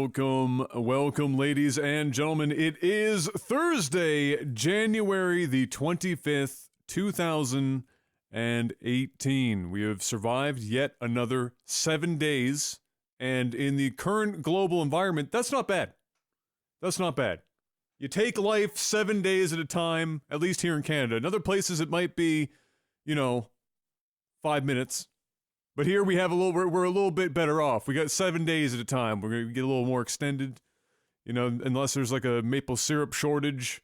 welcome, ladies and gentlemen. It is Thursday, January the 25th, 2018. We have survived yet another 7 days, and in the current global environment, that's not bad. That's not bad. You take life 7 days at a time, at least here in Canada. In other places, it might be, 5 minutes. But here we're a little bit better off. We got 7 days at a time. We're going to get a little more extended, unless there's like a maple syrup shortage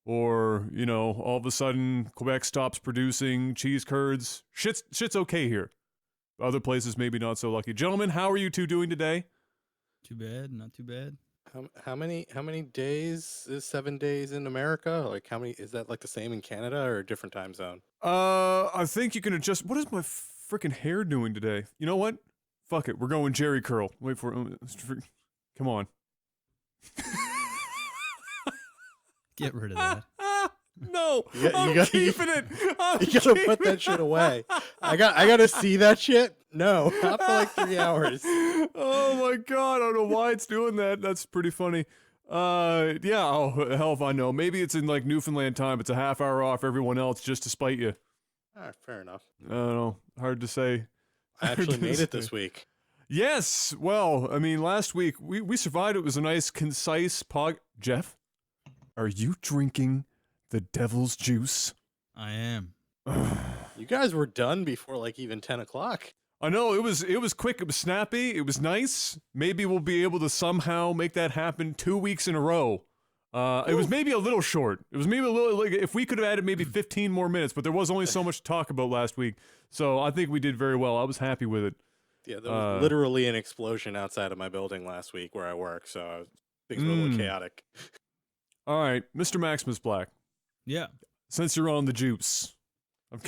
or, all of a sudden Quebec stops producing cheese curds. Shit's okay here. Other places maybe not so lucky. Gentlemen, how are you two doing today? Too bad, not too bad. How many days is 7 days in America? Like how many is that like the same in Canada or a different time zone? I think you can adjust. What is my freaking hair doing today? You know what? Fuck it. We're going Jerry curl. Wait for it. Come on. Get rid of that. No, I'm keeping it. You gotta put that shit away. I gotta see that shit. No, not for like 3 hours. Oh my god, I don't know why it's doing that. That's pretty funny. Yeah, oh, hell if I know. Maybe it's in like Newfoundland time. It's a half hour off everyone else just to spite you. Alright, fair enough. I don't know. Hard to say. I actually made it this week. Yes. Well, I mean, last week we survived. It was a nice, concise Jeff, are you drinking the devil's juice? I am. You guys were done before like even 10 o'clock. I know, it was quick, it was snappy, it was nice. Maybe we'll be able to somehow make that happen 2 weeks in a row. It was maybe a little short. It was maybe a little, like, if we could have added maybe 15 more minutes, but there was only so much to talk about last week. So I think we did very well. I was happy with it. Yeah, there was literally an explosion outside of my building last week where I work, so things were a little chaotic. All right, Mr. MaximusBlack. Yeah. Since you're on the juice, I've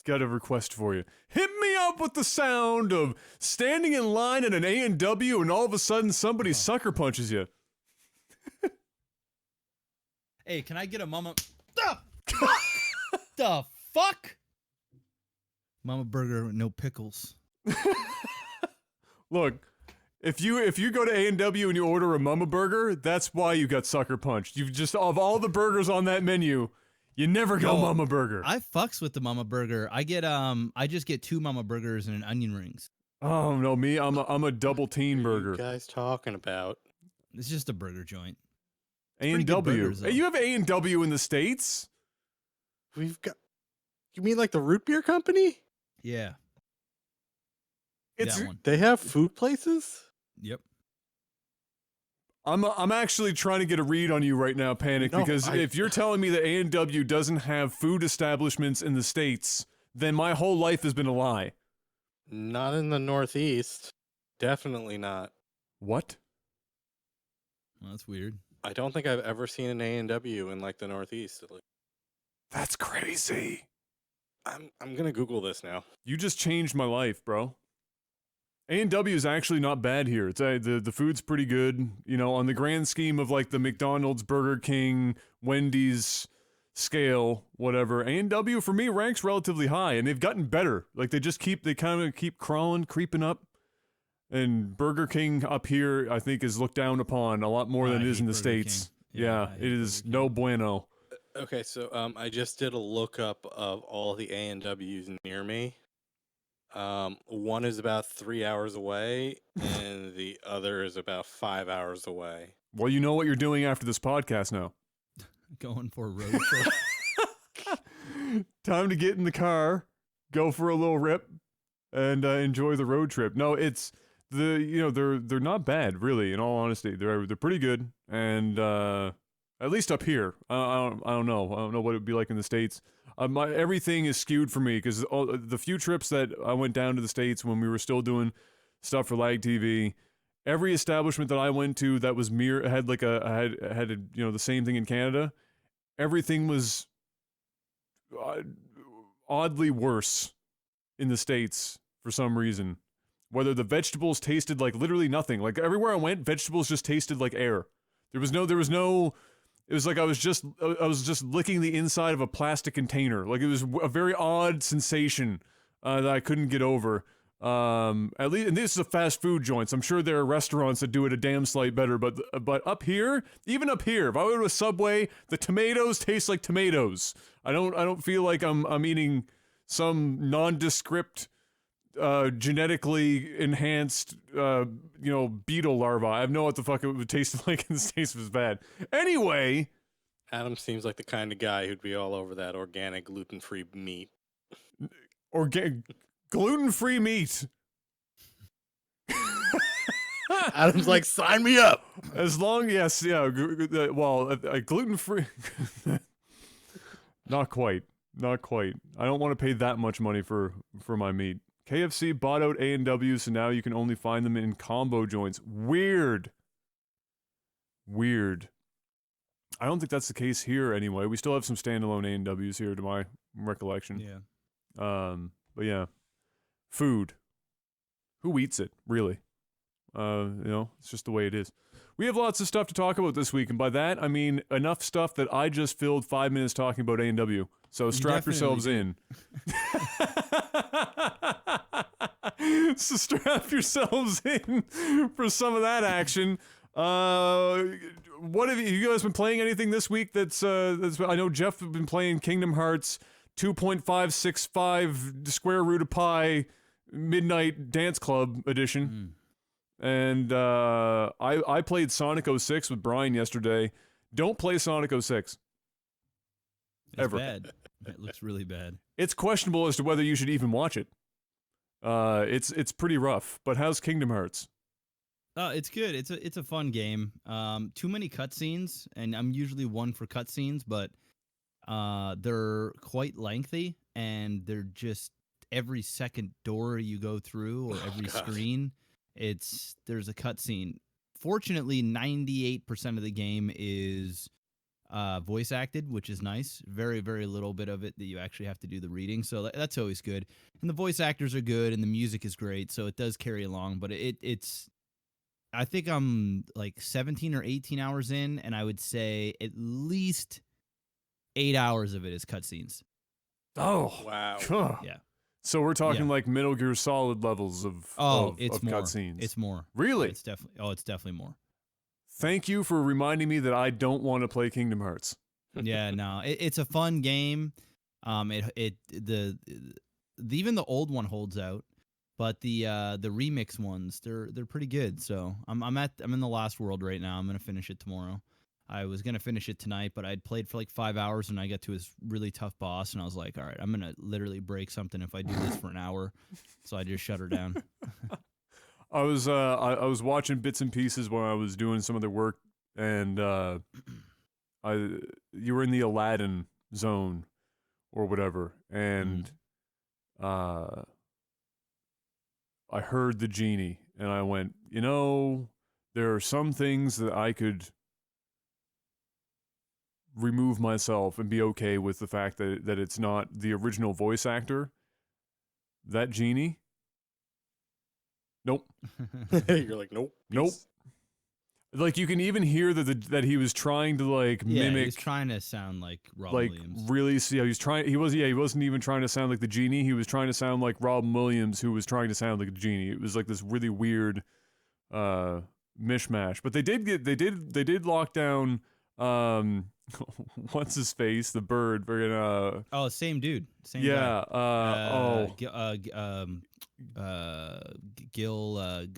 got a request for you. Hit me up with the sound of standing in line at an A&W and all of a sudden somebody sucker punches you. Hey, can I get a mama? The fuck? Mama burger with no pickles. Look, if you go to A&W and you order a mama burger, that's why you got sucker punched. You've just, of all the burgers on that menu, you never go mama burger. I fucks with the mama burger. I just get 2 mama burgers and an onion rings. Oh no, I'm a double teen burger. What are you guys talking about? It's just a burger joint. A&W. Hey, you have A&W in the States? We've got. You mean like the root beer company? Yeah. It's that one. They have food places? Yep. I'm actually trying to get a read on you right now, Panic, because if you're telling me that A&W doesn't have food establishments in the States, then my whole life has been a lie. Not in the Northeast. Definitely not. What? Well, that's weird. I don't think I've ever seen an A&W in like the Northeast. That's crazy. I'm gonna Google this now. You just changed my life, bro. A&W is actually not bad here. It's the food's pretty good, on the grand scheme of like the McDonald's, Burger King, Wendy's scale, whatever. A&W for me ranks relatively high, and they've gotten better. Like they kind of keep creeping up. And Burger King up here, I think, is looked down upon a lot more than it is in the States. Yeah, it is no bueno. Okay, so I just did a lookup of all the A&Ws near me. One is about 3 hours away, and the other is about 5 hours away. Well, you know what you're doing after this podcast now. Going for a road trip. Time to get in the car, go for a little rip, and enjoy the road trip. No, it's they're not bad, really. In all honesty, they're pretty good, and at least up here. I don't know. I don't know what it'd be like in the States. Everything is skewed for me because the few trips that I went down to the States when we were still doing stuff for LAGTV, every establishment that I went to that was had the same thing in Canada, everything was oddly worse in the States for some reason. Whether the vegetables tasted like literally nothing. Like everywhere I went, vegetables just tasted like air. There was no. It was like I was just licking the inside of a plastic container. Like it was a very odd sensation that I couldn't get over. At least, and this is a fast food joint, so I'm sure there are restaurants that do it a damn slight better, but up here, even up here, if I go to a Subway, the tomatoes taste like tomatoes. I don't feel like I'm eating some nondescript, genetically enhanced, beetle larva. I have no what the fuck it would taste like, and this taste was bad. Anyway, Adam seems like the kind of guy who'd be all over that organic, gluten-free meat. Gluten-free meat. Adam's like, sign me up. As long, yes, yeah. Gluten-free. Not quite. Not quite. I don't want to pay that much money for my meat. KFC bought out A&W, so now you can only find them in combo joints. Weird. I don't think that's the case here anyway. We still have some standalone A&Ws here, to my recollection. Yeah. But yeah. Food. Who eats it, really? It's just the way it is. We have lots of stuff to talk about this week, and by that, I mean enough stuff that I just filled 5 minutes talking about A&W. So strap yourselves in. So strap yourselves in for some of that action. What have you guys been playing anything this week that's I know Jeff has been playing Kingdom Hearts 2.565 square root of pi midnight dance club edition. And I played Sonic 06 with Brian yesterday. Don't play Sonic 06. It's Ever. bad. It looks really bad. It's questionable as to whether you should even watch it. It's pretty rough. But how's Kingdom Hearts? It's good. It's a fun game. Too many cutscenes, and I'm usually one for cutscenes, but they're quite lengthy, and they're just every second door you go through or every screen, there's a cutscene. Fortunately, 98% of the game is voice acted, which is nice. Very, very little bit of it that you actually have to do the reading, so that's always good. And the voice actors are good, and the music is great, so it does carry along. But it's I think I'm like 17 or 18 hours in, and I would say at least 8 hours of it is cutscenes. Oh, wow. Yeah. So we're talking like Metal Gear Solid levels of it's more cutscenes. It's more. Really? It's definitely more. Thank you for reminding me that I don't want to play Kingdom Hearts. Yeah, no, it's a fun game. Even the old one holds out, but the remix ones they're pretty good. So I'm in the last world right now. I'm gonna finish it tomorrow. I was gonna finish it tonight, but I'd played for like 5 hours and I got to this really tough boss, and I was like, all right, I'm gonna literally break something if I do this for an hour. So I just shut her down. I was watching bits and pieces while I was doing some other work, and you were in the Aladdin zone or whatever, and I heard the genie, and I went, there are some things that I could remove myself and be okay with the fact that it's not the original voice actor. That genie? Nope. You're like, nope. Nope. Like, you can even hear that he was trying to like mimic. He was trying to sound like Rob Williams. Really see how he wasn't even trying to sound like the genie. He was trying to sound like Rob Williams, who was trying to sound like the genie. It was like this really weird mishmash. But they did lock down what's his face? The bird. Same dude. Same yeah.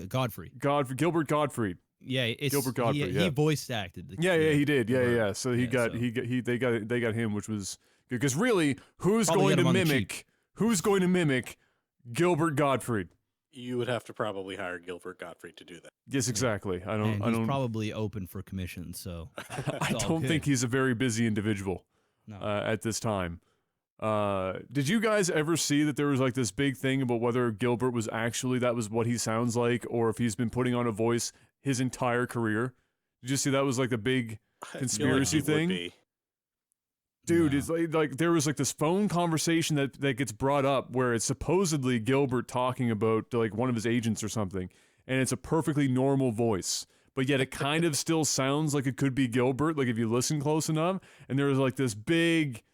Godfrey. Gilbert Gottfried. Yeah, it's Gilbert Gottfried. He voiced acted. He did. Yeah. So they got him, which was good. Because really, who's going to mimic Gilbert Gottfried? You would have to probably hire Gilbert Gottfried to do that. Yes, exactly. He's probably open for commission, so I don't think he's a very busy individual at this time. Did you guys ever see that there was like this big thing about whether Gilbert was actually that was what he sounds like, or if he's been putting on a voice his entire career? Did you see that was like the big conspiracy thing? Dude, it's like there was like this phone conversation that gets brought up where it's supposedly Gilbert talking about like one of his agents or something, and it's a perfectly normal voice, but yet it kind of still sounds like it could be Gilbert, like if you listen close enough. And there was like this big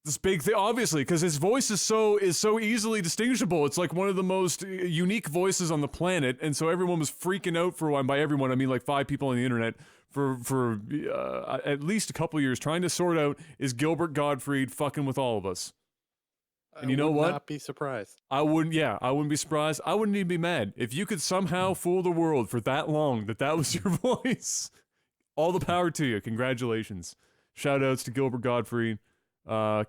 This big thing, obviously, because his voice is so easily distinguishable. It's like one of the most unique voices on the planet, and so everyone was freaking out for a while. And by everyone, I mean like 5 people on the internet for at least a couple years, trying to sort out, is Gilbert Gottfried fucking with all of us? And you know what? I would not be surprised. I wouldn't be surprised. I wouldn't even be mad if you could somehow fool the world for that long that was your voice. All the power to you. Congratulations. Shout outs to Gilbert Gottfried.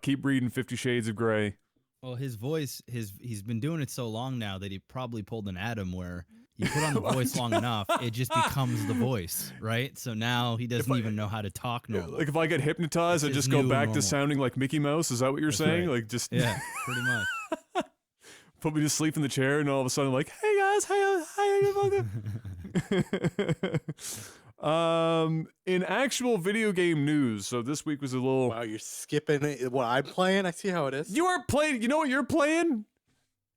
Keep reading 50 Shades of Grey. Well, his voice, he's been doing it so long now that he probably pulled an Adam where you put on the voice long enough, it just becomes the voice, right? So now he doesn't even know how to talk normal. Like if I get hypnitized, I just go back to sounding like Mickey Mouse. Is that what you're saying? Right. Like just yeah, pretty much. Put me to sleep in the chair, and all of a sudden, like, hey guys, in actual video game news, so this week was a little. Wow, you're skipping it. What I'm playing? I see how it is. You are playing. You know what you're playing?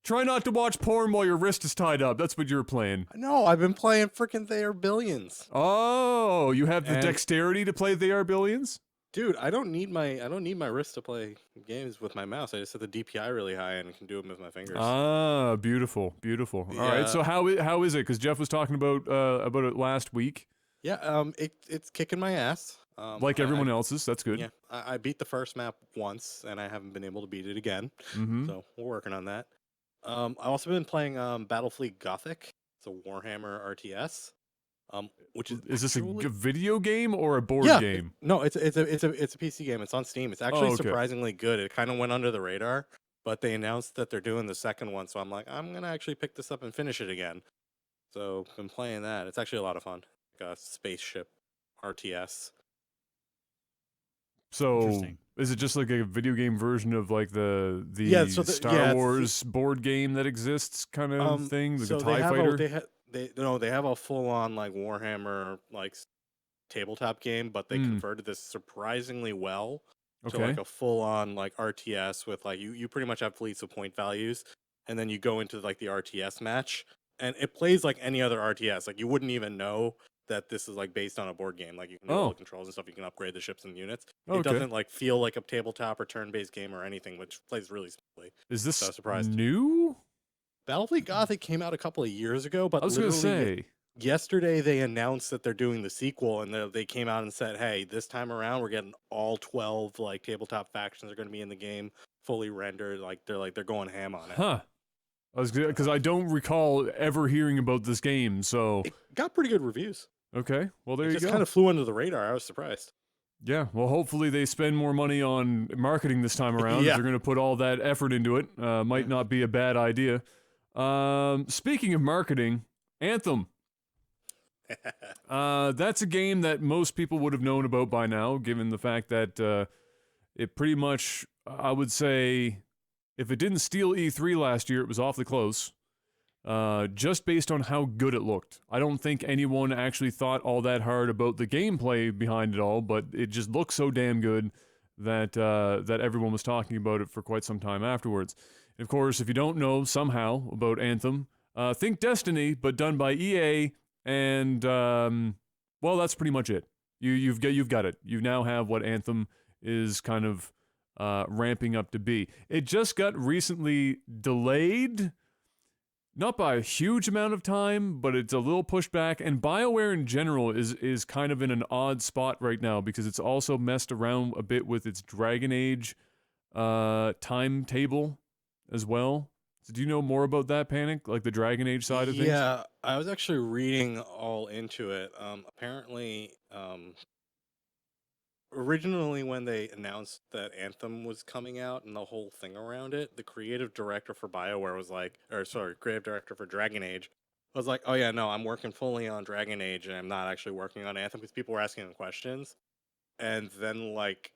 Try not to watch porn while your wrist is tied up. That's what you're playing. No, I've been playing freaking They Are Billions. Oh, you have the dexterity to play They Are Billions? Dude, I don't need my wrist to play games with my mouse. I just set the DPI really high and can do it with my fingers. Ah, beautiful, beautiful. Yeah. All right, so how is it? Because Jeff was talking about it last week. Yeah, it's kicking my ass. Like everyone else's. That's good. Yeah, I beat the first map once, and I haven't been able to beat it again. Mm-hmm. So we're working on that. I've also been playing Battlefleet Gothic. It's a Warhammer RTS. Which is this a video game or a board game? No, it's a PC game. It's on Steam. It's actually surprisingly good. It kind of went under the radar, but they announced that they're doing the second one, so I'm like, I'm gonna actually pick this up and finish it again. So been playing that. It's actually a lot of fun. Like a spaceship RTS. So is it just like a video game version of like the Star Wars board game that exists kind of thing, like a TIE fighter? They have a full on like Warhammer like tabletop game, but they converted this surprisingly well to like a full on like RTS with like you pretty much have fleets of point values, and then you go into like the RTS match, and it plays like any other RTS. Like you wouldn't even know that this is like based on a board game. Like you can do all the controls and stuff. You can upgrade the ships and units. It doesn't like feel like a tabletop or turn-based game or anything, which plays really smoothly. Is this surprised. New? Battlefleet Gothic came out a couple of years ago, but I was gonna say yesterday they announced that they're doing the sequel, and they came out and said, "Hey, this time around we're getting all 12 like tabletop factions are going to be in the game, fully rendered. Like they're going ham on it." Huh. I was because I don't recall ever hearing about this game, so it got pretty good reviews. Okay, well there you go. It just kind of flew under the radar. I was surprised. Yeah, well, hopefully they spend more money on marketing this time around. They're going to put all that effort into it. Might not be a bad idea. Speaking of marketing, Anthem. That's a game that most people would have known about by now, given the fact that it pretty much, I would say, if it didn't steal E3 last year, it was awfully close. Just based on how good it looked. I don't think anyone actually thought all that hard about the gameplay behind it all, but it just looked so damn good that that everyone was talking about it for quite some time afterwards. And of course, if you don't know somehow about Anthem, think Destiny, but done by EA, and well, that's pretty much it. You've got it. You now have what Anthem is kind of ramping up to be. It just got recently delayed. Not by a huge amount of time, but it's a little pushed back. And BioWare in general is kind of in an odd spot right now because it's also messed around a bit with its Dragon Age timetable as well. So do you know more about that, Panic? Like the Dragon Age side of things? Yeah, I was actually reading all into it. Apparently, originally when they announced that Anthem was coming out and the whole thing around it, the creative director for BioWare was like, creative director for Dragon Age was like, oh yeah, no, I'm working fully on Dragon Age and I'm not actually working on Anthem, because people were asking him questions. And then like,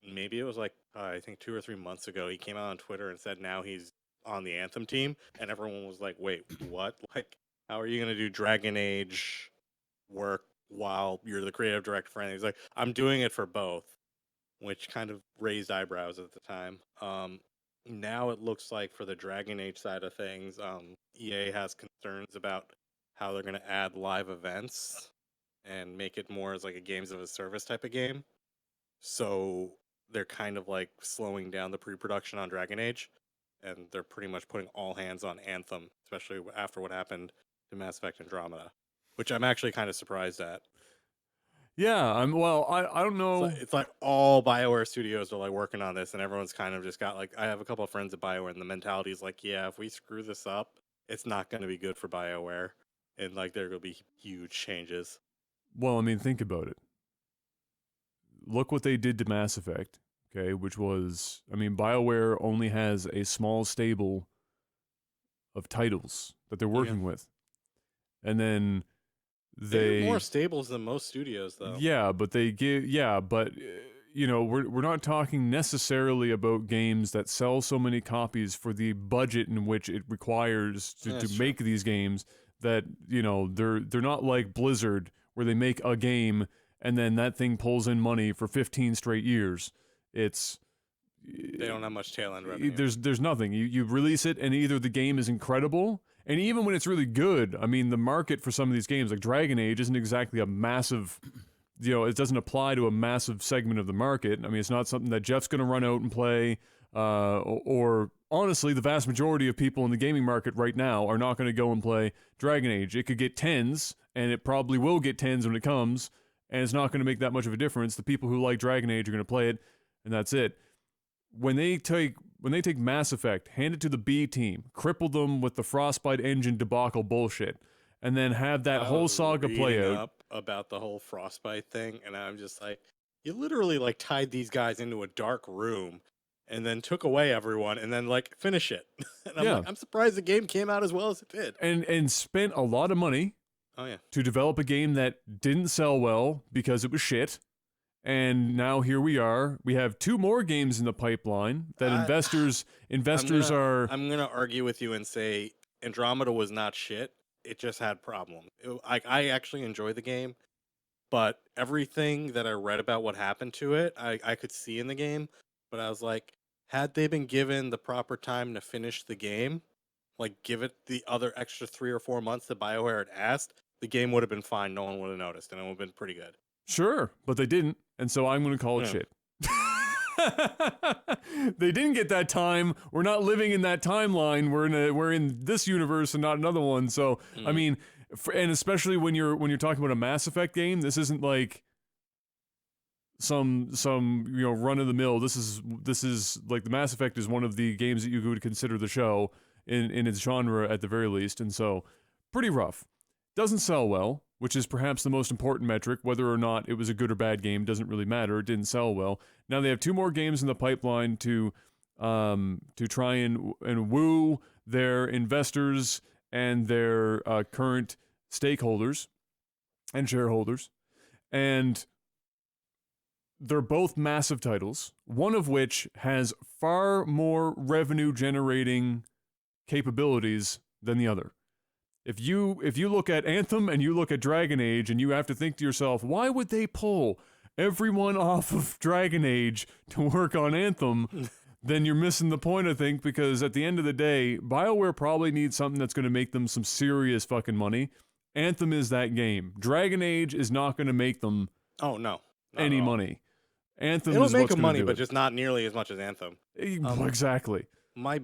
maybe it was like, I think 2 or 3 months ago, he came out on Twitter and said now he's on the Anthem team. And everyone was like, wait, what? Like, how are you going to do Dragon Age work while you're the creative director for anything? He's like, I'm doing it for both, which kind of raised eyebrows at the time. Now it looks like for the Dragon Age side of things, EA has concerns about how they're going to add live events and make it more as like a games of a service type of game. So they're kind of like slowing down the pre-production on Dragon Age, and they're pretty much putting all hands on Anthem, especially after what happened to Mass Effect Andromeda, which I'm actually kind of surprised at. Yeah, I don't know. It's like all Bioware studios are like working on this, and everyone's kind of just got like, I have a couple of friends at Bioware, and the mentality is like, yeah, if we screw this up, it's not going to be good for Bioware, and like there will be huge changes. Well, I mean, think about it. Look what they did to Mass Effect, okay, which was, I mean, BioWare only has a small stable of titles that they're working with. And then They're more stables than most studios, though. Yeah, but you know, we're not talking necessarily about games that sell so many copies for the budget in which it requires to make these games, that, you know, they're not like Blizzard, where they make a game and then that thing pulls in money for 15 straight years. They don't have much tail end revenue. There's nothing. You release it, and either the game is incredible, and even when it's really good, I mean, the market for some of these games, like Dragon Age, isn't exactly a massive, you know, it doesn't apply to a massive segment of the market. I mean, it's not something that Jeff's going to run out and play, or honestly, the vast majority of people in the gaming market right now are not going to go and play Dragon Age. It could get tens, and it probably will get tens when it comes, and it's not going to make that much of a difference. The people who like Dragon Age are going to play it, and that's it. When they take Mass Effect, hand it to the B team, cripple them with the Frostbite engine debacle bullshit, and then have that whole saga play out. Up about the whole Frostbite thing, and I'm just like, you literally like tied these guys into a dark room, and then took away everyone, and then like finish it. And I'm like, I'm surprised the game came out as well as it did. And spent a lot of money. Oh yeah. To develop a game that didn't sell well because it was shit. And now here we are. We have 2 more games in the pipeline that investors are. I'm gonna argue with you and say Andromeda was not shit. It just had problems. I actually enjoy the game, but everything that I read about what happened to it, I could see in the game. But I was like, had they been given the proper time to finish the game, like give it the other extra 3 or 4 months that BioWare had asked, the game would have been fine. No one would have noticed, and it would have been pretty good. Sure, but they didn't, and so I'm going to call it shit. They didn't get that time. We're not living in that timeline. We're in this universe and not another one. So I mean, and especially when you're talking about a Mass Effect game, this isn't like some you know, run of the mill. This is like the Mass Effect is one of the games that you would consider the show in its genre at the very least, and so pretty rough. Doesn't sell well, which is perhaps the most important metric. Whether or not it was a good or bad game doesn't really matter. It didn't sell well. Now they have 2 more games in the pipeline to try and woo their investors and their current stakeholders and shareholders, and they're both massive titles. One of which has far more revenue generating capabilities than the other. If you look at Anthem and you look at Dragon Age, and you have to think to yourself, why would they pull everyone off of Dragon Age to work on Anthem, then you're missing the point, I think, because at the end of the day, BioWare probably needs something that's going to make them some serious fucking money. Anthem is that game. Dragon Age is not going to make them any money. Anthem It'll is make what's them gonna money, do but it. just not nearly as much as Anthem. Exactly. My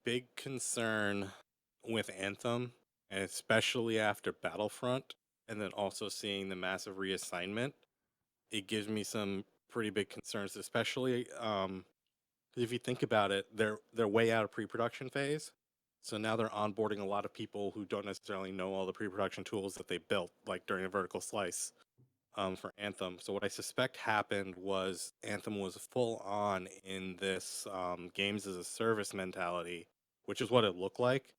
big concern with Anthem, and especially after Battlefront, and then also seeing the massive reassignment, it gives me some pretty big concerns, especially if you think about it, they're way out of pre-production phase. So now they're onboarding a lot of people who don't necessarily know all the pre-production tools that they built, like during a vertical slice for Anthem. So what I suspect happened was Anthem was full on in this games as a service mentality, which is what it looked like.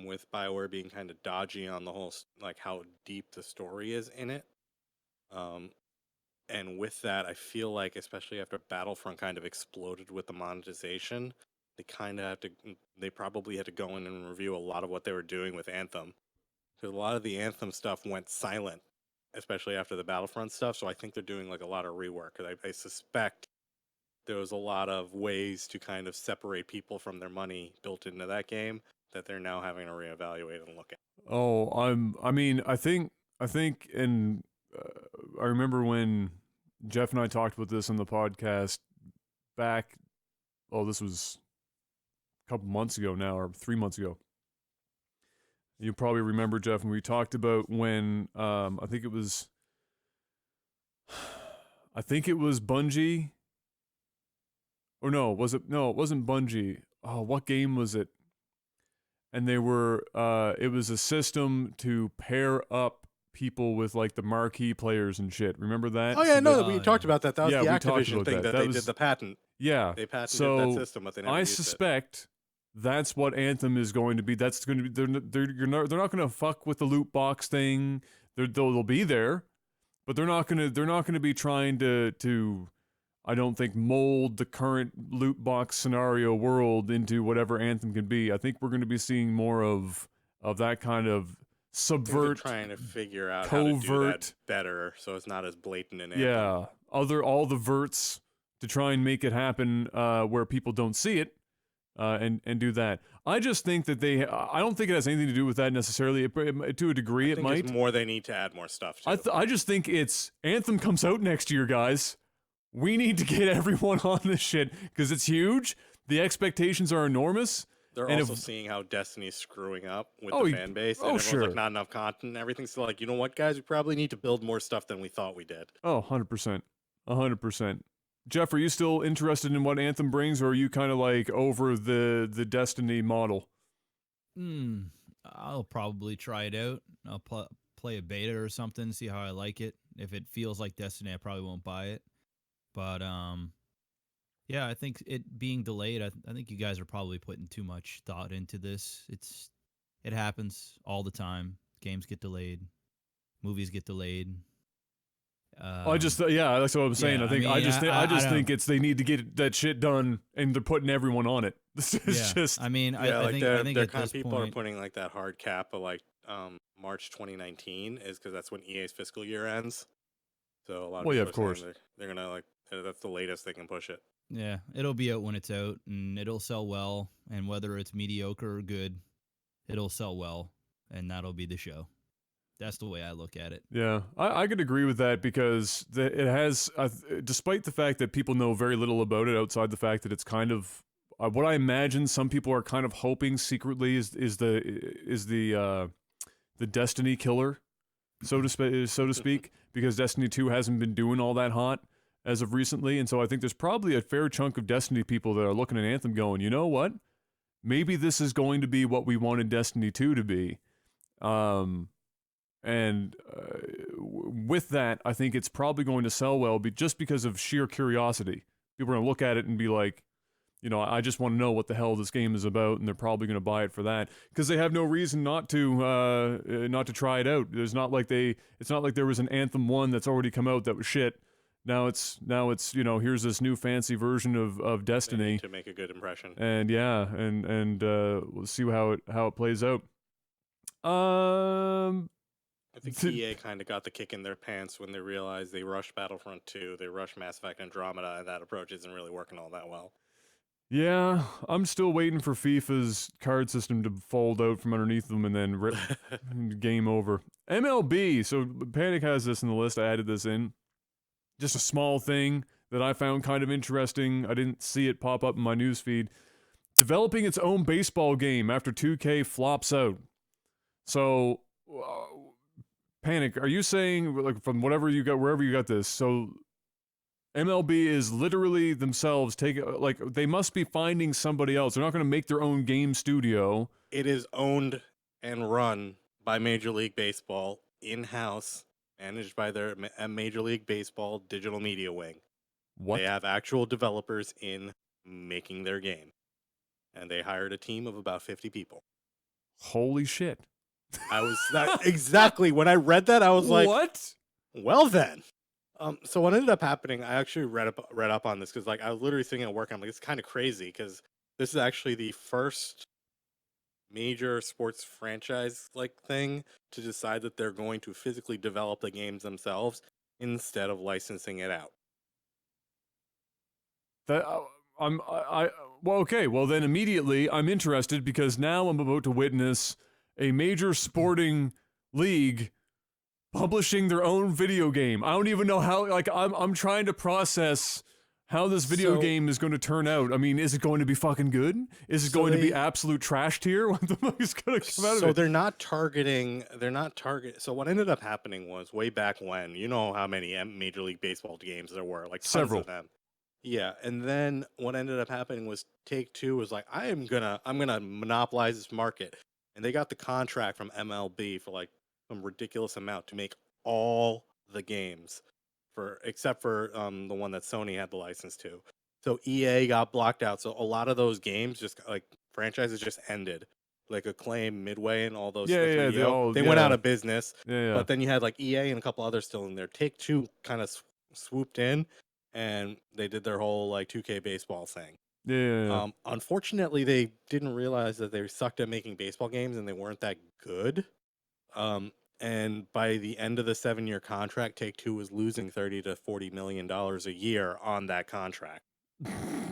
With BioWare being kind of dodgy on the whole, like how deep the story is in it. And with that, I feel like, especially after Battlefront kind of exploded with the monetization, they probably had to go in and review a lot of what they were doing with Anthem. Because a lot of the Anthem stuff went silent, especially after the Battlefront stuff. So I think they're doing like a lot of rework. I suspect there was a lot of ways to kind of separate people from their money built into that game that they're now having to reevaluate and look at. Oh, I think, and I remember when Jeff and I talked about this on the podcast back. Oh, this was a couple months ago now, or 3 months ago. You probably remember, Jeff, when we talked about when I think it was Bungie. Or no, was it? No, it wasn't Bungie. Oh, what game was it? And they were, it was a system to pair up people with like the marquee players and shit. Remember that? Oh yeah, So no, that- we talked about that. That was Yeah, the we talked Activision about thing that. that, That they was- did the patent. yeah. They patented So that system, but they never I used suspect that's what Anthem is going to be. That's going to be. They're not going to fuck with the loot box thing. They'll be there, but they're not going to be trying to. I don't think mold the current loot box scenario world into whatever Anthem can be. I think we're going to be seeing more of that kind of I think they're subvert, trying to figure out how to do that covert. better, so it's not as blatant an Anthem. Yeah, all the verts to try and make it happen where people don't see it, and do that. I just think that I don't think it has anything to do with that necessarily. To a degree, I it think might. it's more they need to add more stuff to. I just think it's Anthem comes out next year, guys. We need to get everyone on this shit because it's huge. The expectations are enormous. They're and also if- seeing how Destiny's screwing up with Oh, the fan base, and everyone's sure. like, not enough content and everything. So like, you know what, guys, we probably need to build more stuff than we thought we did. Oh, 100%. 100%. Jeff, are you still interested in what Anthem brings, or are you kind of like over the Destiny model? I'll probably try it out. I'll play a beta or something, see how I like it. If it feels like Destiny, I probably won't buy it. But yeah, I think it being delayed, I think you guys are probably putting too much thought into this. It happens all the time. Games get delayed, movies get delayed. That's what I'm saying. yeah, I think I mean, I just I think it's they need to get that shit done, and they're putting everyone on it. This is just I mean, Yeah, I like think they're at kind this of people point, are putting like that hard cap of like March 2019 is because that's when EA's fiscal year ends. So a lot of Well, yeah, people of are saying they're gonna like that's the latest they can push it. yeah, it'll be out when it's out, and it'll sell well. And whether it's mediocre or good, it'll sell well, and that'll be the show. That's the way I look at it. Yeah, I could agree with that because it has, despite the fact that people know very little about it outside the fact that it's kind of what I imagine some people are kind of hoping secretly is the Destiny killer, so to speak, because Destiny 2 hasn't been doing all that hot as of recently, and so I think there's probably a fair chunk of Destiny people that are looking at Anthem going, you know what, maybe this is going to be what we wanted Destiny 2 to be. And with that, I think it's probably going to sell well just because of sheer curiosity. People are going to look at it and be like, you know, I just want to know what the hell this game is about, and they're probably going to buy it for that because they have no reason not to try it out. It's not like there was an Anthem 1 that's already come out that was shit. Now it's you know, here's this new fancy version of They Destiny need to make a good impression. and yeah, and we'll see how it plays out. I think EA kind of got the kick in their pants when they realized they rushed Battlefront 2, they rushed Mass Effect Andromeda, and that approach isn't really working all that well. Yeah, I'm still waiting for FIFA's card system to fold out from underneath them and then rip game over. MLB, so Panic has this in the list, I added this in. Just a small thing that I found kind of interesting. I didn't see it pop up in my newsfeed. Developing its own baseball game after 2K flops out. So, Panic, are you saying, like, from wherever you got this, so MLB is literally themselves they must be finding somebody else. They're not going to make their own game studio. It is owned and run by Major League Baseball in-house, managed by their Major League Baseball digital media wing. What? They have actual developers in making their game. And they hired a team of about 50 people. Holy shit. Exactly. When I read that, I was like, what? Well then. So what ended up happening, I actually read up on this because like I was literally thinking at work, I'm like, it's kind of crazy because this is actually the first major sports franchise like thing to decide that they're going to physically develop the games themselves instead of licensing it out. Well then immediately I'm interested because now I'm about to witness a major sporting league publishing their own video game. I don't even know how, like, I'm trying to process how this video So- game is going to turn out. I mean, is it going to be fucking good? Is it So going to be they- absolute trash tier? What the fuck is going to come out of So it? they're not targeting. So what ended up happening was way back when, you know how many Major League Baseball games there were, like tons Several. of them. Yeah, and then what ended up happening was Take-Two was like, I'm gonna monopolize this market, and they got the contract from MLB for like some ridiculous amount to make all the games, except for the one that Sony had the license to. So EA got blocked out. So a lot of those games just like franchises just ended. Like Acclaim, Midway, and all those. Yeah, the yeah, 3DO, they went out yeah. of business. Yeah, But then you had like EA and a couple others still in there. Take-Two kind of swooped in, and they did their whole like 2K baseball thing. yeah. Unfortunately, they didn't realize that they sucked at making baseball games, and they weren't that good. And by the end of the 7-year contract, Take-Two was losing $30 to $40 million a year on that contract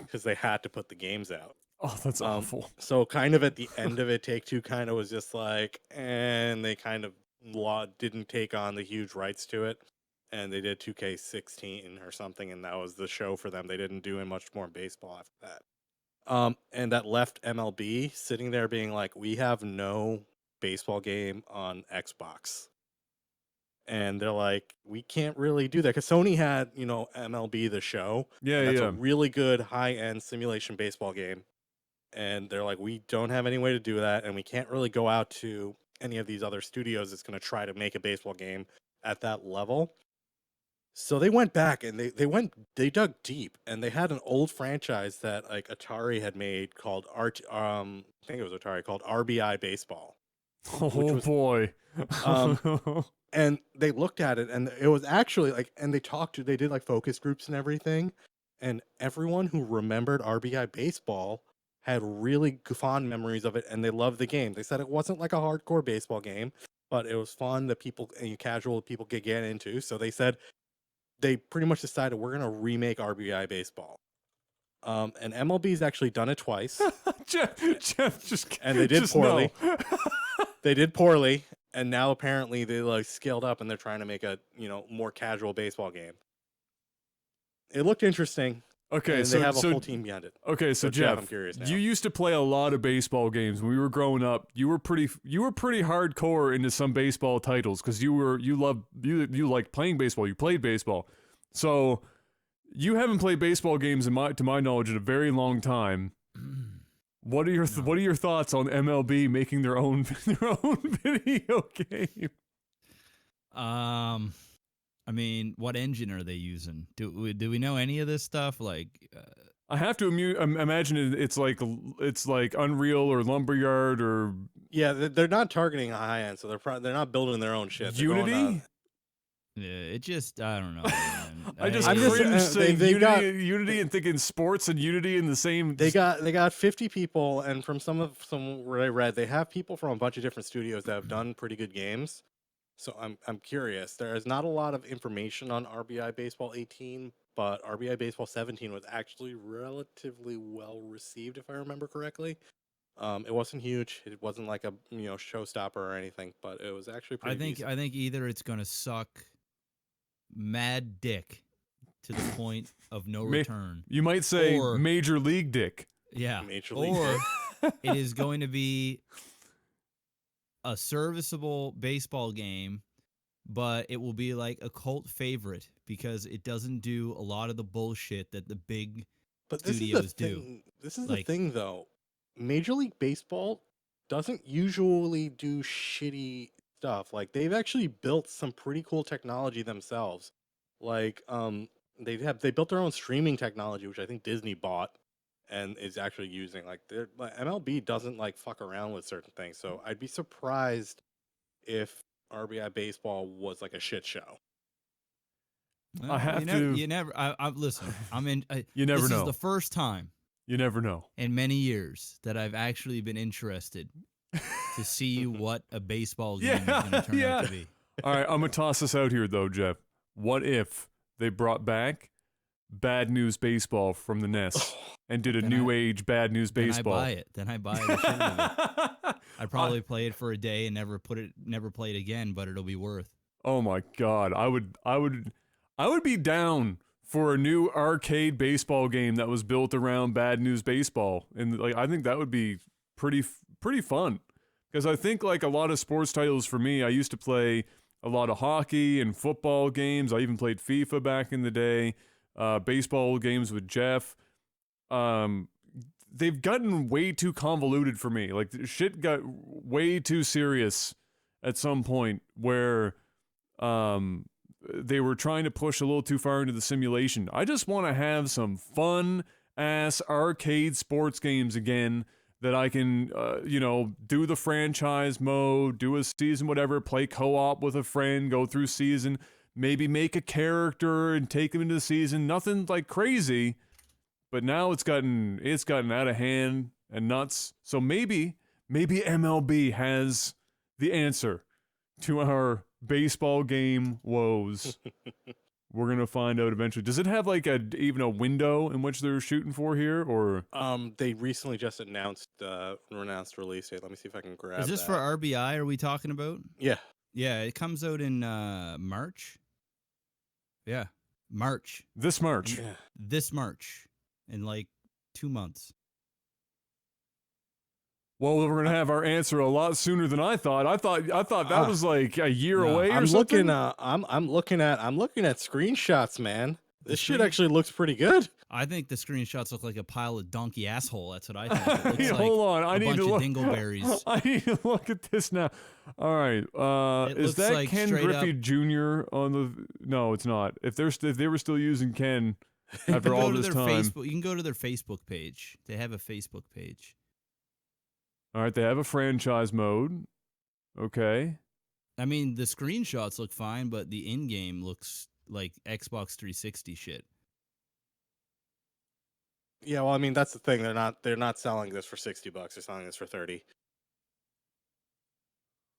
because they had to put the games out. Oh, that's awful. So kind of at the end of it, Take-Two kind of was just like, and they kind of didn't take on the huge rights to it. And they did 2K16 or something, and that was the show for them. They didn't do much more baseball after that. And that left MLB sitting there being like, we have no baseball game on Xbox. And they're like, we can't really do that. Because Sony had, MLB The Show. Yeah, That's yeah. a really good high-end simulation baseball game. And they're like, we don't have any way to do that. And we can't really go out to any of these other studios that's going to try to make a baseball game at that level. So they went back and they dug deep, and they had an old franchise that like Atari had made called I think it was Atari, called RBI Baseball. Oh boy. And they looked at it, and it was actually like, and they did like focus groups and everything, and everyone who remembered RBI Baseball had really fond memories of it, and they loved the game. They said it wasn't like a hardcore baseball game, but it was fun that casual people could get into. So they said, they pretty much decided, we're gonna remake RBI Baseball. And MLB's actually done it twice. Jeff just And they did just poorly. no. They did poorly, and now apparently they like scaled up and they're trying to make a more casual baseball game. It looked interesting. Okay, and so they have a whole team behind it. Okay, so Jeff, Jeff, I'm curious now. you used to play a lot of baseball games when we were growing up. You were pretty hardcore into some baseball titles because you liked playing baseball. You played baseball, so you haven't played baseball games to my knowledge in a very long time. What are your thoughts on MLB making their own video game? I mean, what engine are they using? Do we know any of this stuff? Like, I have to imagine it's like Unreal or Lumberyard or Yeah, they're not targeting high end, so they're not building their own shit. They're going, Unity. it just, I don't know, man. I just I'm just- cringe saying they got- Unity and thinking sports and Unity in the same. They got 50 people, and from some what I read, they have people from a bunch of different studios that have done pretty good games. So I'm curious. There is not a lot of information on RBI Baseball 18, but RBI Baseball 17 was actually relatively well received, if I remember correctly. It wasn't huge. It wasn't like a showstopper or anything, but it was actually pretty decent. I think either it's gonna suck mad dick to the point of no return. You might say Or- Major League Dick. Yeah. Major League Or it is going to be a serviceable baseball game, but it will be like a cult favorite because it doesn't do a lot of the bullshit that the big But this is the studios do. thing. This is Like- the thing, though. Major League Baseball doesn't usually do shitty stuff. Like, they've actually built some pretty cool technology themselves. Like, they built their own streaming technology, which I think Disney bought and is actually using. Like, MLB doesn't like fuck around with certain things. So I'd be surprised if RBI Baseball was like a shit show. Well, I have to- You never. Listen. I'm in. You never this know. is the first time You never know. in many years that I've actually been interested to see what a baseball game is going to turn out to be. All right, I'm gonna toss this out here though, Jeff. What if they brought back Bad News Baseball from the NES and did a Then new age Bad News Then Baseball? I buy it. Then I buy the shit out of it. I'd probably play it for a day and never play it again, but it'll be worth. Oh my god, I would be down for a new arcade baseball game that was built around Bad News Baseball, and like I think that would be pretty fun, because I think like a lot of sports titles for me, I used to play a lot of hockey and football games. I even played FIFA back in the day, baseball games with Jeff. They've gotten way too convoluted for me. Like shit got way too serious at some point where they were trying to push a little too far into the simulation. I just want to have some fun ass arcade sports games again that I can, do the franchise mode, do a season, whatever, play co-op with a friend, go through season, maybe make a character and take them into the season. Nothing like crazy, but now it's gotten out of hand and nuts. So maybe MLB has the answer to our baseball game woes. We're gonna find out eventually. Does it have like even a window in which they're shooting for here, or? They recently just announced release date. Let me see if I can grab. Is this that. for RBI? Are we talking about? Yeah. Yeah, it comes out in March. Yeah, March. This March. Yeah. This March, in like 2 months. Well, we're gonna have our answer a lot sooner than I thought. I thought that was like a year away or something. I'm looking at screenshots, man. This shit actually looks pretty good. I think the screenshots look like a pile of donkey asshole. That's what I think. It looks like Hold on, I a need bunch to of look. dingleberries. I need to look at this now. All right, It is looks that like Ken straight Griffey up- Jr. on the? No, it's not. If they were still using Ken after all this time. You can go to their Facebook page. They have a Facebook page. All right, they have a franchise mode. Okay. I mean, the screenshots look fine, but the in-game looks like Xbox 360 shit. Yeah, well, I mean that's the thing. They're not selling this for $60. They're selling this for $30.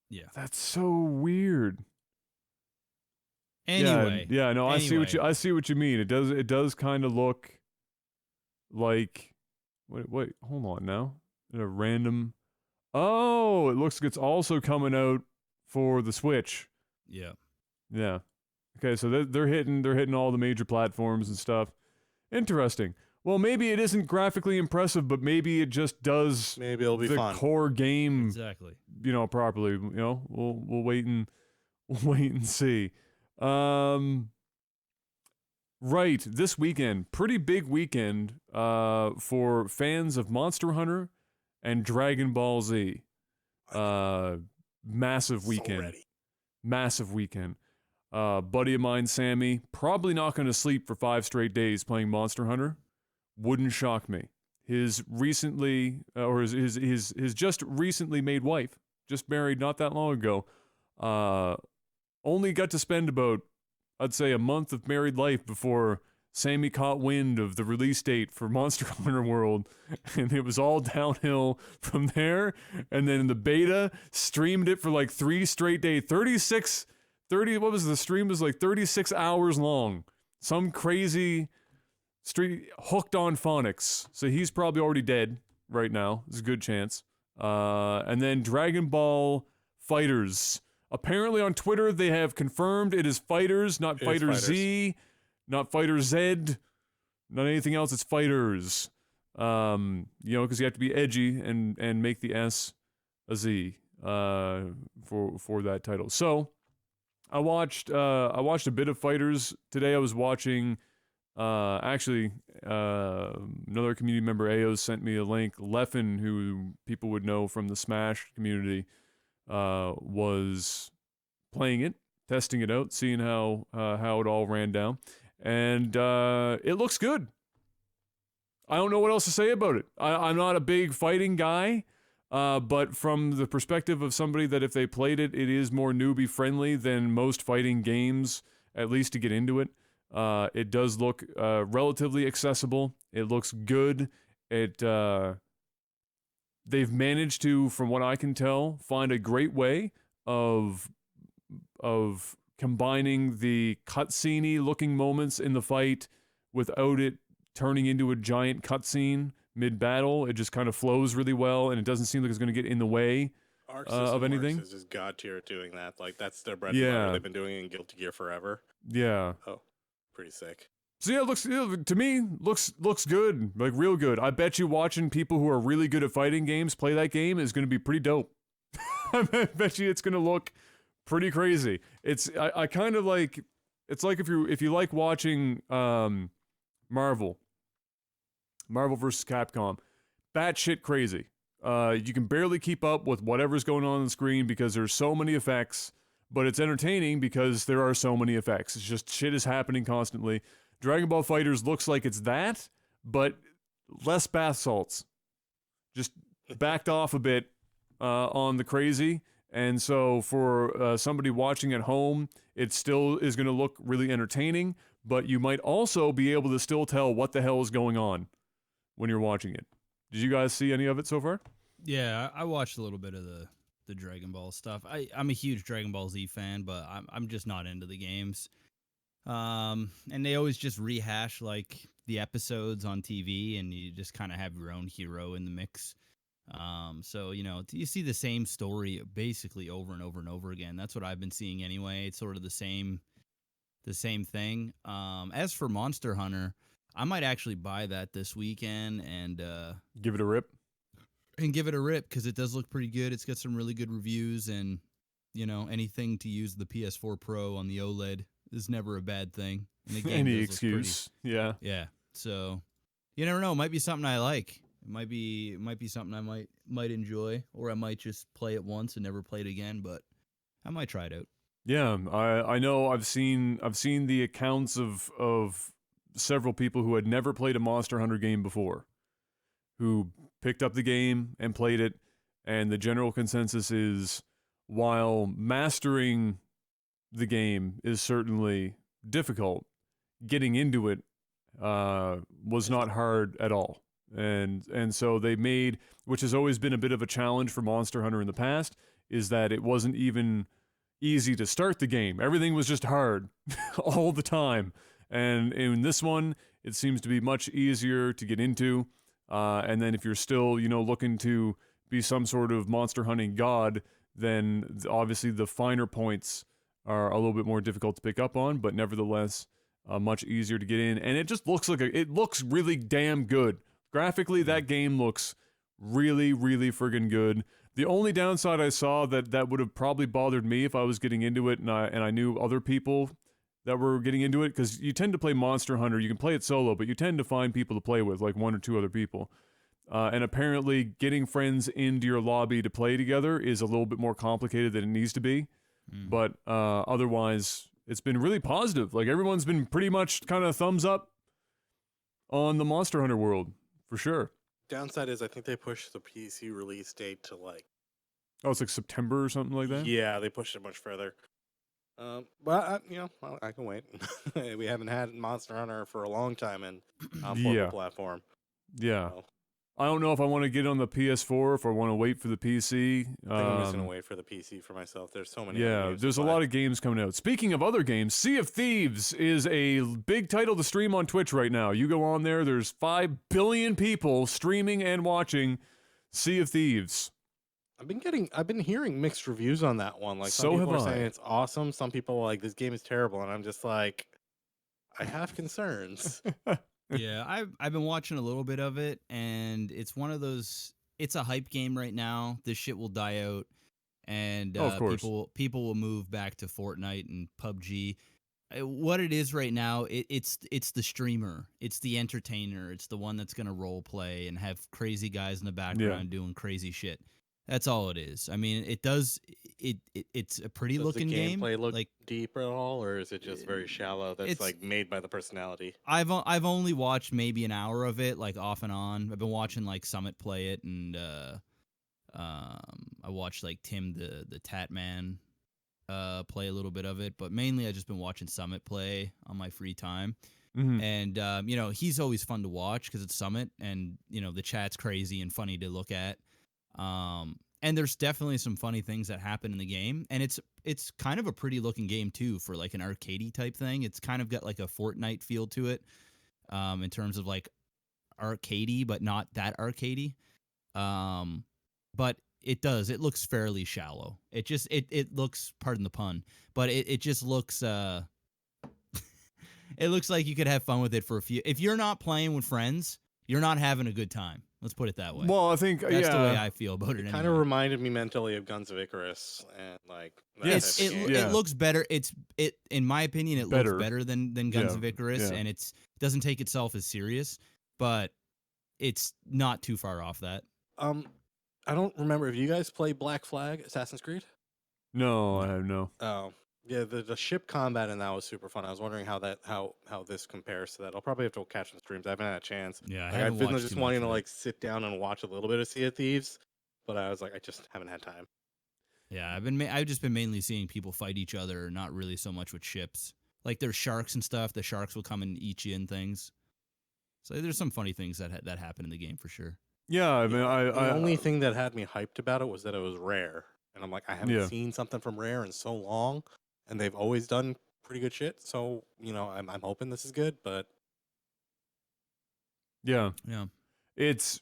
Yeah. That's so weird. Anyway. Yeah, no, I see what you mean. It does kind of look like wait, hold on now. A random. Oh, it looks like it's also coming out for the Switch. Yeah. Yeah. Okay, so they're hitting all the major platforms and stuff. Interesting. Well, maybe it isn't graphically impressive, but maybe it just does. Maybe it'll be the fun. core game, Exactly. Properly. We'll wait and see. Right, this weekend, pretty big weekend for fans of Monster Hunter and Dragon Ball Z. Massive weekend. So ready. Massive weekend. Buddy of mine, Sammy, probably not going to sleep for 5 straight days playing Monster Hunter. Wouldn't shock me. His recently, or his just recently made wife, just married not that long ago, only got to spend about, I'd say, a month of married life before Sammy caught wind of the release date for Monster Hunter World, and it was all downhill from there. And then in the beta, streamed it for like 3 straight days, 30, what was the stream? Was like 36 hours long. Some crazy stream, hooked on phonics. So he's probably already dead right now. There's a good chance. And then Dragon Ball Fighters. Apparently on Twitter, they have confirmed it is Fighters, not Fighter Z, not Fighter Z, not anything else. It's Fighters. Because you have to be edgy and make the S a Z for that title. So I watched a bit of Fighters today. I was watching. Another community member, Ayo, sent me a link. Leffen, who people would know from the Smash community, was playing it, testing it out, seeing how it all ran down, and it looks good. I don't know what else to say about it. I'm not a big fighting guy, but from the perspective of somebody that if they played it, it is more newbie friendly than most fighting games, at least to get into it. It does look relatively accessible. It looks good. They've managed to, from what I can tell, find a great way of combining the cutscene-y looking moments in the fight without it turning into a giant cutscene mid-battle. It just kind of flows really well, and it doesn't seem like it's going to get in the way of anything. Is just god tier at doing that. Like that's their bread and butter. They've been doing it in Guilty Gear forever. Yeah. Oh, pretty sick. So yeah, to me looks good, like real good. I bet you watching people who are really good at fighting games play that game is going to be pretty dope. I bet you it's going to look pretty crazy. I kind of like, it's like if you like watching Marvel versus Capcom, batshit crazy. You can barely keep up with whatever's going on the screen because there's so many effects, but it's entertaining because there are so many effects. It's just shit is happening constantly. Dragon Ball FighterZ looks like it's that, but less bath salts. Just backed off a bit on the crazy. And so for somebody watching at home, it still is going to look really entertaining, but you might also be able to still tell what the hell is going on when you're watching it. Did you guys see any of it so far? Yeah, I watched a little bit of the Dragon Ball stuff. I'm a huge Dragon Ball Z fan, but I'm just not into the games. And they always just rehash like the episodes on TV, and you just kind of have your own hero in the mix. So you see the same story basically over and over and over again. That's what I've been seeing anyway. It's sort of the same thing. As for Monster Hunter, I might actually buy that this weekend and give it a rip. Because it does look pretty good. It's got some really good reviews, and anything to use the PS4 Pro on the OLED is never a bad thing. And the game Any does excuse, look yeah. yeah. So you never know. It might be something I like. It might be something I might enjoy, or I might just play it once and never play it again. But I might try it out. Yeah, I know. I've seen the accounts of several people who had never played a Monster Hunter game before, who picked up the game and played it, and the general consensus is, while mastering the game is certainly difficult, getting into it was not hard at all. And so they made, which has always been a bit of a challenge for Monster Hunter in the past, is that it wasn't even easy to start the game. Everything was just hard all the time. And in this one, it seems to be much easier to get into. And then if you're still, looking to be some sort of monster hunting god, then obviously the finer points are a little bit more difficult to pick up on, but nevertheless, much easier to get in. And it just looks it looks really damn good. Graphically, that game looks really, really friggin' good. The only downside I saw that would have probably bothered me if I was getting into it and I knew other people that were getting into it, because you tend to play Monster Hunter, you can play it solo, but you tend to find people to play with, like one or two other people. And apparently getting friends into your lobby to play together is a little bit more complicated than it needs to be. But otherwise, it's been really positive. Like, everyone's been pretty much kind of thumbs up on the Monster Hunter world, for sure. Downside is I think they pushed the PC release date to Oh, it's like September or something like that? Yeah, they pushed it much further. But I can wait. We haven't had Monster Hunter for a long time on portable platform. Yeah. So I don't know if I want to get on the PS4, if I want to wait for the PC. I think I'm just gonna wait for the PC for myself. There's so many. Yeah, there's a lot of games coming out. Speaking of other games, Sea of Thieves is a big title to stream on Twitch right now. You go on there, there's 5 billion people streaming and watching Sea of Thieves. I've been hearing mixed reviews on that one. Like, some people are saying it's awesome. Some people are like, this game is terrible, and I'm just like, I have concerns. Yeah, I've been watching a little bit of it, and it's one of those. It's a hype game right now. This shit will die out, and of course. people will move back to Fortnite and PUBG. What it is right now, it's the streamer, it's the entertainer, it's the one that's gonna role play and have crazy guys in the background doing crazy shit. That's all it is. I mean, it's a pretty looking game. Does the gameplay look like deep at all, or is it just very shallow? That's like made by the personality. I've only watched maybe an hour of it, like off and on. I've been watching like Summit play it, and I watched like Tim the Tat Man play a little bit of it, but mainly I've just been watching Summit play on my free time. Mm-hmm. And he's always fun to watch because it's Summit, and the chat's crazy and funny to look at. And there's definitely some funny things that happen in the game, and it's kind of a pretty looking game too for like an arcadey type thing. It's kind of got like a Fortnite feel to it, in terms of like arcadey, but not that arcadey. But it looks fairly shallow. It looks, pardon the pun, but it just looks it looks like you could have fun with it for a few. If you're not playing with friends, you're not having a good time. Let's put it that way. Well, I think That's the way I feel about it. Kind of Anyway. reminded me mentally of Guns of Icarus, and like Yes. It looks better. It in my opinion, it Better. looks better than Guns Yeah, of Icarus, yeah. and it doesn't take itself as serious, but it's not too far off that. I don't remember if you guys play Black Flag Assassin's Creed. No, I have no. Oh, yeah, the ship combat in that was super fun. I was wondering how this compares to that. I'll probably have to catch some streams. I haven't had a chance. Yeah, Like, haven't I've been watched just too much wanting to of it. like sit down and watch a little bit of Sea of Thieves, but I was like, I just haven't had time. Yeah, I've just been mainly seeing people fight each other, not really so much with ships. Like there's sharks and stuff. The sharks will come and eat you and things. So there's some funny things that happen in the game for sure. Yeah, I mean, The only thing that had me hyped about it was that it was Rare, and I'm like, I haven't Yeah. seen something from Rare in so long, and they've always done pretty good shit. So I'm hoping this is good, but yeah, Yeah. it's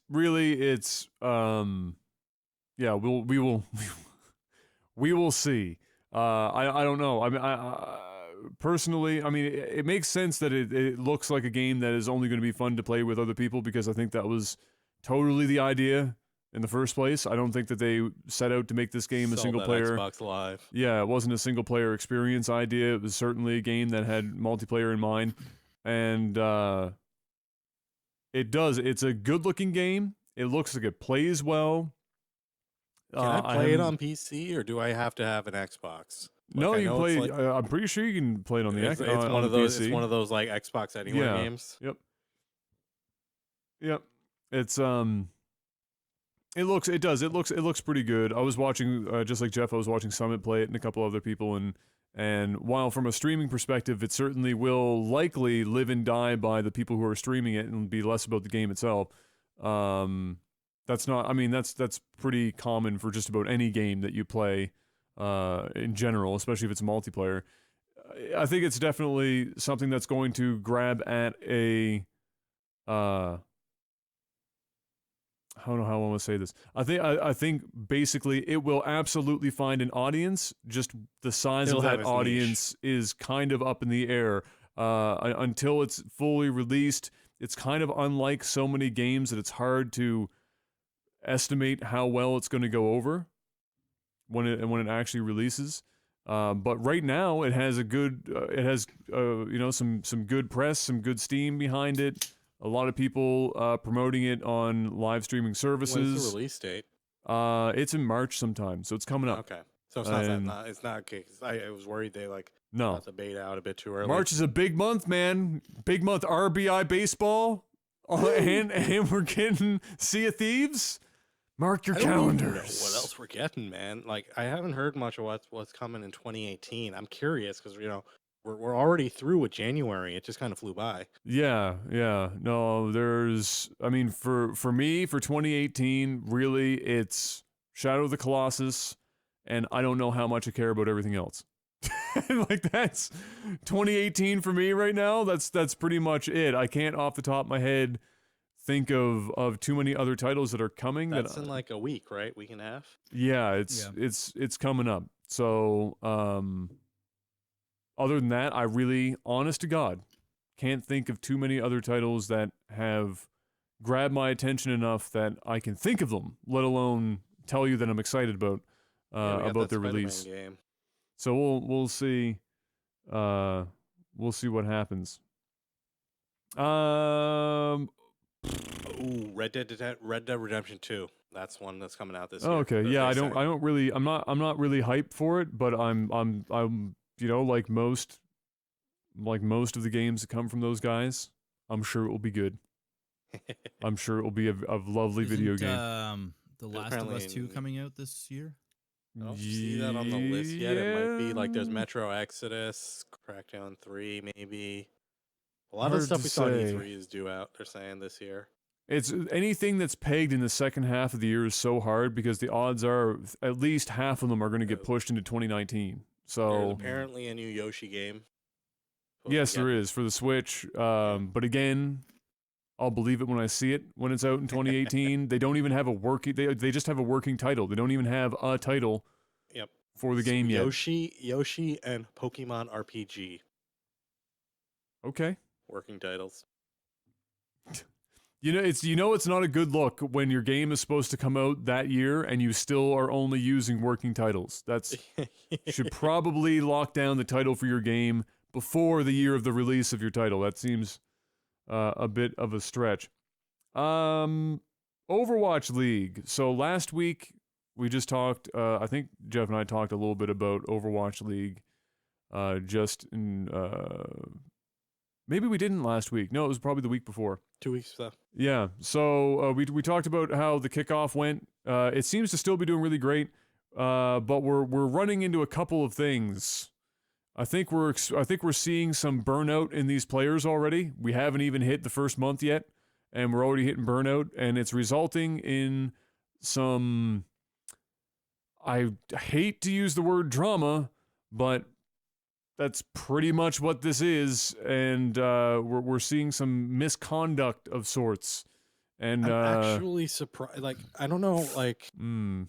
yeah, we will see. I don't know. I mean, I personally, I mean, it makes sense that it looks like a game that is only going to be fun to play with other people, because I think that was totally the idea in the first place. I don't think that they set out to make this game a sell single that player. Xbox Live. Yeah, it wasn't a single player experience idea. It was certainly a game that had multiplayer in mind, and it's a good looking game. It looks like it plays well. Can I play it haven't- on PC, or do I have to have an Xbox? No, I you know can it's play. like- I'm pretty sure you can play it on the It's, X. it's one of those. PC. It's one of those like Xbox Anywhere Yeah. games. Yep. It's It looks pretty good. I was watching, just like Jeff, I was watching Summit play it and a couple other people, and while from a streaming perspective, it certainly will likely live and die by the people who are streaming it and be less about the game itself. That's not. I mean, that's pretty common for just about any game that you play, in general, especially if it's multiplayer. I think it's definitely something that's going to grab at a. I don't know how I want to say this. I think basically it will absolutely find an audience. Just the size It'll of have that its audience is kind of up in the air. Until it's fully released, it's kind of unlike so many games that it's hard to estimate how well it's going to go over when it actually releases. But right now, it has some good press, some good steam behind it. A lot of people promoting it on live streaming services. When's the release date? It's in March sometime, so it's coming up. Okay, so it's not And- that. It's not okay. 'Cause I was worried they No, got the beta out a bit too early. March is a big month, man. Big month. RBI baseball, and we're getting Sea of Thieves. Mark your I don't even know calendars. what else we're getting, man? Like, I haven't heard much of what's coming in 2018. I'm curious because we're already through with January. It just kind of flew by. Yeah. No, I mean, for me, for 2018, really, it's Shadow of the Colossus, and I don't know how much I care about everything else. Like, that's 2018 for me right now. That's pretty much it. I can't off the top of my head think of too many other titles that are coming. That's in like a week, right? Week and a half. Yeah, it's coming up. So, other than that, I really, honest to God, can't think of too many other titles that have grabbed my attention enough that I can think of them, let alone tell you that I'm excited about Yeah, we got about that their Spider-Man release. game. So we'll see what happens. Ooh, Red Dead Redemption 2. That's one that's coming out this year. Oh, okay. as Yeah, they say. I'm not really hyped for it, but I'm like most of the games that come from those guys, I'm sure it will be good. I'm sure it will be a lovely video game. The Last of Apparently Us 2 in- coming out this year? I don't see that on the list yet. It might be like there's Yeah. Metro Exodus, Crackdown 3, maybe. A lot Hard of the stuff to we saw in say. E3 is due out, they're saying, this year. It's anything that's pegged in the second half of the year is so hard because the odds are at least half of them are going to get pushed into 2019. There's So apparently a new Yoshi game. yes, there is for the Switch. But again, I'll believe it when I see it when it's out in 2018. They don't even have a working. They just have a working title. They don't even have a title. Yep. For the game yet. Yoshi and Pokemon RPG. Okay. working titles. It's not a good look when your game is supposed to come out that year and you still are only using working titles. That's should probably lock down the title for your game before the year of the release of your title. That seems a bit of a stretch. Overwatch League. So last week we just talked. I think Jeff and I talked a little bit about Overwatch League. Just in maybe we didn't last week. No, it was probably the week before. 2 weeks so. Yeah. So we talked about how the kickoff went. It seems to still be doing really great. But we're running into a couple of things. I think we're seeing some burnout in these players already. We haven't even hit the first month yet, and we're already hitting burnout, and it's resulting in some. I hate to use the word drama, but that's pretty much what this is, and we're seeing some misconduct of sorts. And I'm actually surprised. Like, I don't know. Like, I'm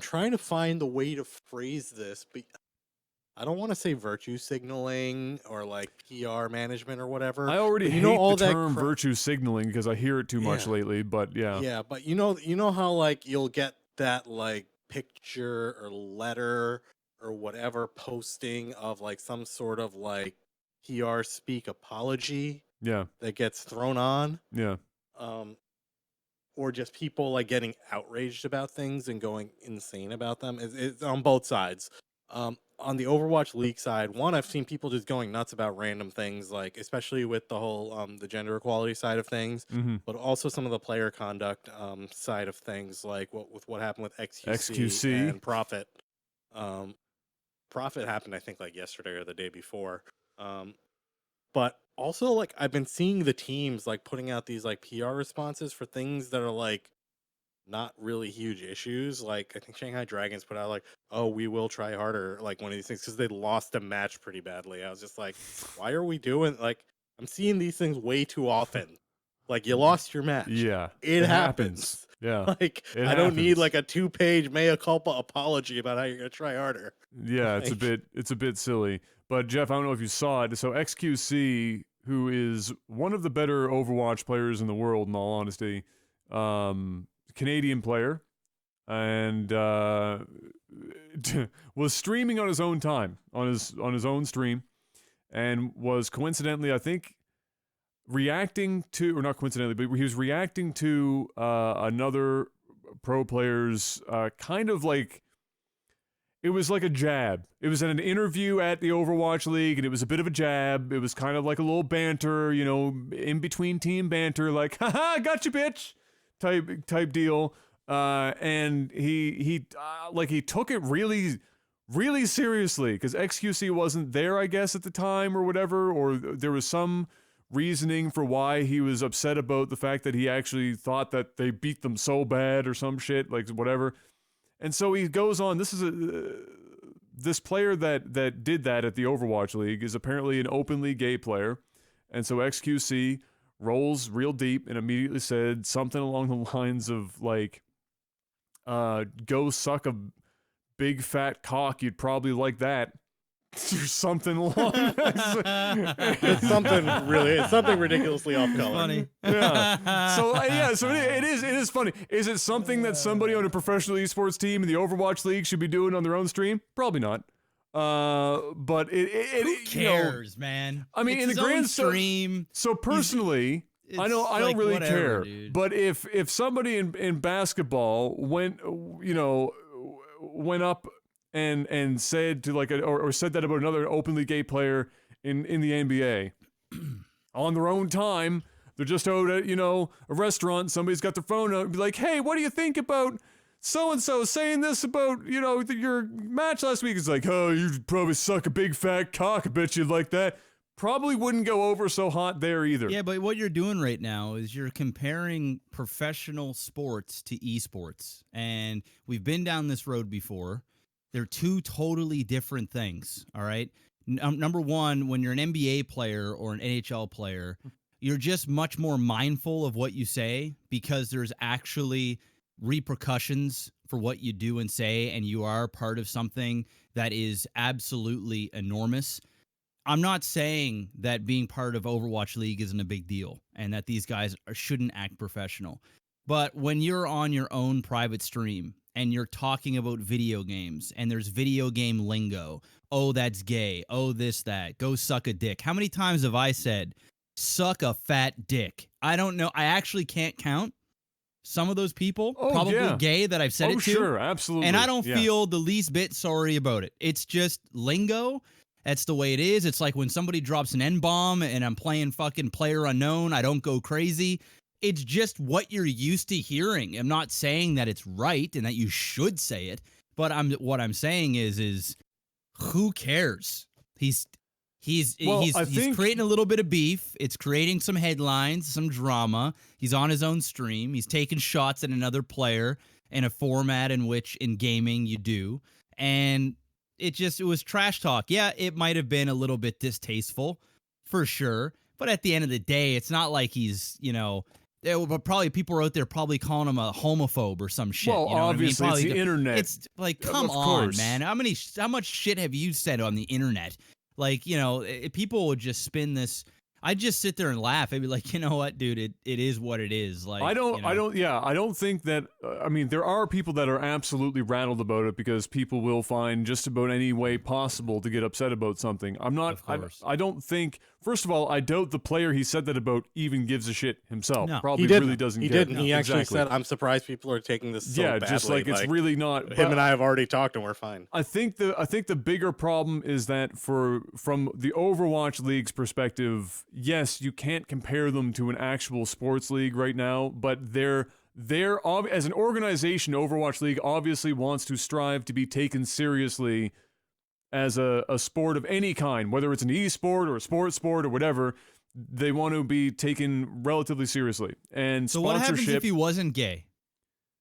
trying to find the way to phrase this, but I don't want to say virtue signaling or like PR management or whatever. I already hate all the that term virtue signaling because I hear it too much lately. But yeah, yeah. But you know how like you'll get that like picture or letter or whatever posting of like some sort of like PR speak apology yeah, that gets thrown on. yeah. Or just people like getting outraged about things and going insane about them. It's on both sides. On the Overwatch League side, I've seen people just going nuts about random things, like especially with the whole the gender equality side of things, but also some of the player conduct side of things, like what happened with XQC and Profit. Profit happened, I think, like yesterday or the day before. But also, like, I've been seeing the teams like putting out these like PR responses for things that are like not really huge issues. Like, I think Shanghai Dragons put out like, "Oh, we will try harder," like one of these things because they lost a match pretty badly. I was just like, why are we doing like? I'm seeing these things way too often. Like, you lost your match. Yeah, it happens. Yeah, like I don't need like a 2-page mea culpa apology about how you're gonna try harder. Yeah, it's a bit silly. But Jeff, I don't know if you saw it. So XQC, who is one of the better Overwatch players in the world, in all honesty, Canadian player, and was streaming on his own time, on his own stream, and was coincidentally, I think, reacting to, or not coincidentally, but he was reacting to another pro player's kind of like, it was like a jab. It was in an interview at the Overwatch League, and it was a bit of a jab. It was kind of like a little banter, in between team banter, like, haha, gotcha, bitch, type deal. And he took it really, really seriously, because XQC wasn't there, I guess, at the time or whatever, or there was some reasoning for why he was upset about the fact that he actually thought that they beat them so bad or some shit, like whatever. And so he goes on. This player that did that at the Overwatch League is apparently an openly gay player, and so XQC rolls real deep and immediately said something along the lines of like, "Go suck a big fat cock. You'd probably like that." Or something along. It's something ridiculously off color. Funny. Yeah. So it is funny. Is it something that somebody on a professional esports team in the Overwatch League should be doing on their own stream? Probably not. But who cares, man? I mean, it's in the his grand own stream. So personally, I don't really care. Dude. But if somebody in basketball went up and said to like or said that about another openly gay player in the NBA on their own time, they're just out at a restaurant, somebody's got their phone out and be like, "Hey, what do you think about so and so saying this about your match last week?" It's like, "Oh, you'd probably suck a big fat cock. I bet you'd like that." Probably wouldn't go over so hot there either. Yeah, but what you're doing right now is you're comparing professional sports to esports, and we've been down this road before. They're two totally different things, all right? Number one, when you're an NBA player or an NHL player, you're just much more mindful of what you say because there's actually repercussions for what you do and say, and you are part of something that is absolutely enormous. I'm not saying that being part of Overwatch League isn't a big deal and that these guys shouldn't act professional. But when you're on your own private stream and you're talking about video games and there's video game lingo, oh, that's gay, oh, this, that, go suck a dick. How many times have I said, suck a fat dick? I don't know. I actually can't count some of those people, probably gay, that I've said it to. Sure, absolutely. And I don't feel the least bit sorry about it. It's just lingo. That's the way it is. It's like when somebody drops an N-bomb and I'm playing fucking Player Unknown, I don't go crazy. It's just what you're used to hearing. I'm not saying that it's right and that you should say it, but what I'm saying is who cares? He's creating a little bit of beef. It's creating some headlines, some drama. He's on his own stream. He's taking shots at another player in a format in which in gaming you do. And it was trash talk. Yeah, it might have been a little bit distasteful for sure. But at the end of the day, it's not like he's, but probably people are out there probably calling him a homophobe or some shit. Well, obviously, it's the internet. It's like, come on, man. How much shit have you said on the internet? Like, people would just spin this. I'd just sit there and laugh. I'd be like, you know what, dude, it is what it is. Like, I don't think that, there are people that are absolutely rattled about it because people will find just about any way possible to get upset about something. I don't think, first of all, I doubt the player he said that about even gives a shit himself. No. Probably really doesn't get it. He didn't. He actually said, I'm surprised people are taking this so badly. Just like it's really not. Him and I have already talked and we're fine. I think the bigger problem is that from the Overwatch League's perspective, yes, you can't compare them to an actual sports league right now, but they're as an organization, Overwatch League obviously wants to strive to be taken seriously as a sport of any kind, whether it's an e-sport or a sports sport or whatever. They want to be taken relatively seriously. And so what happens if he wasn't gay?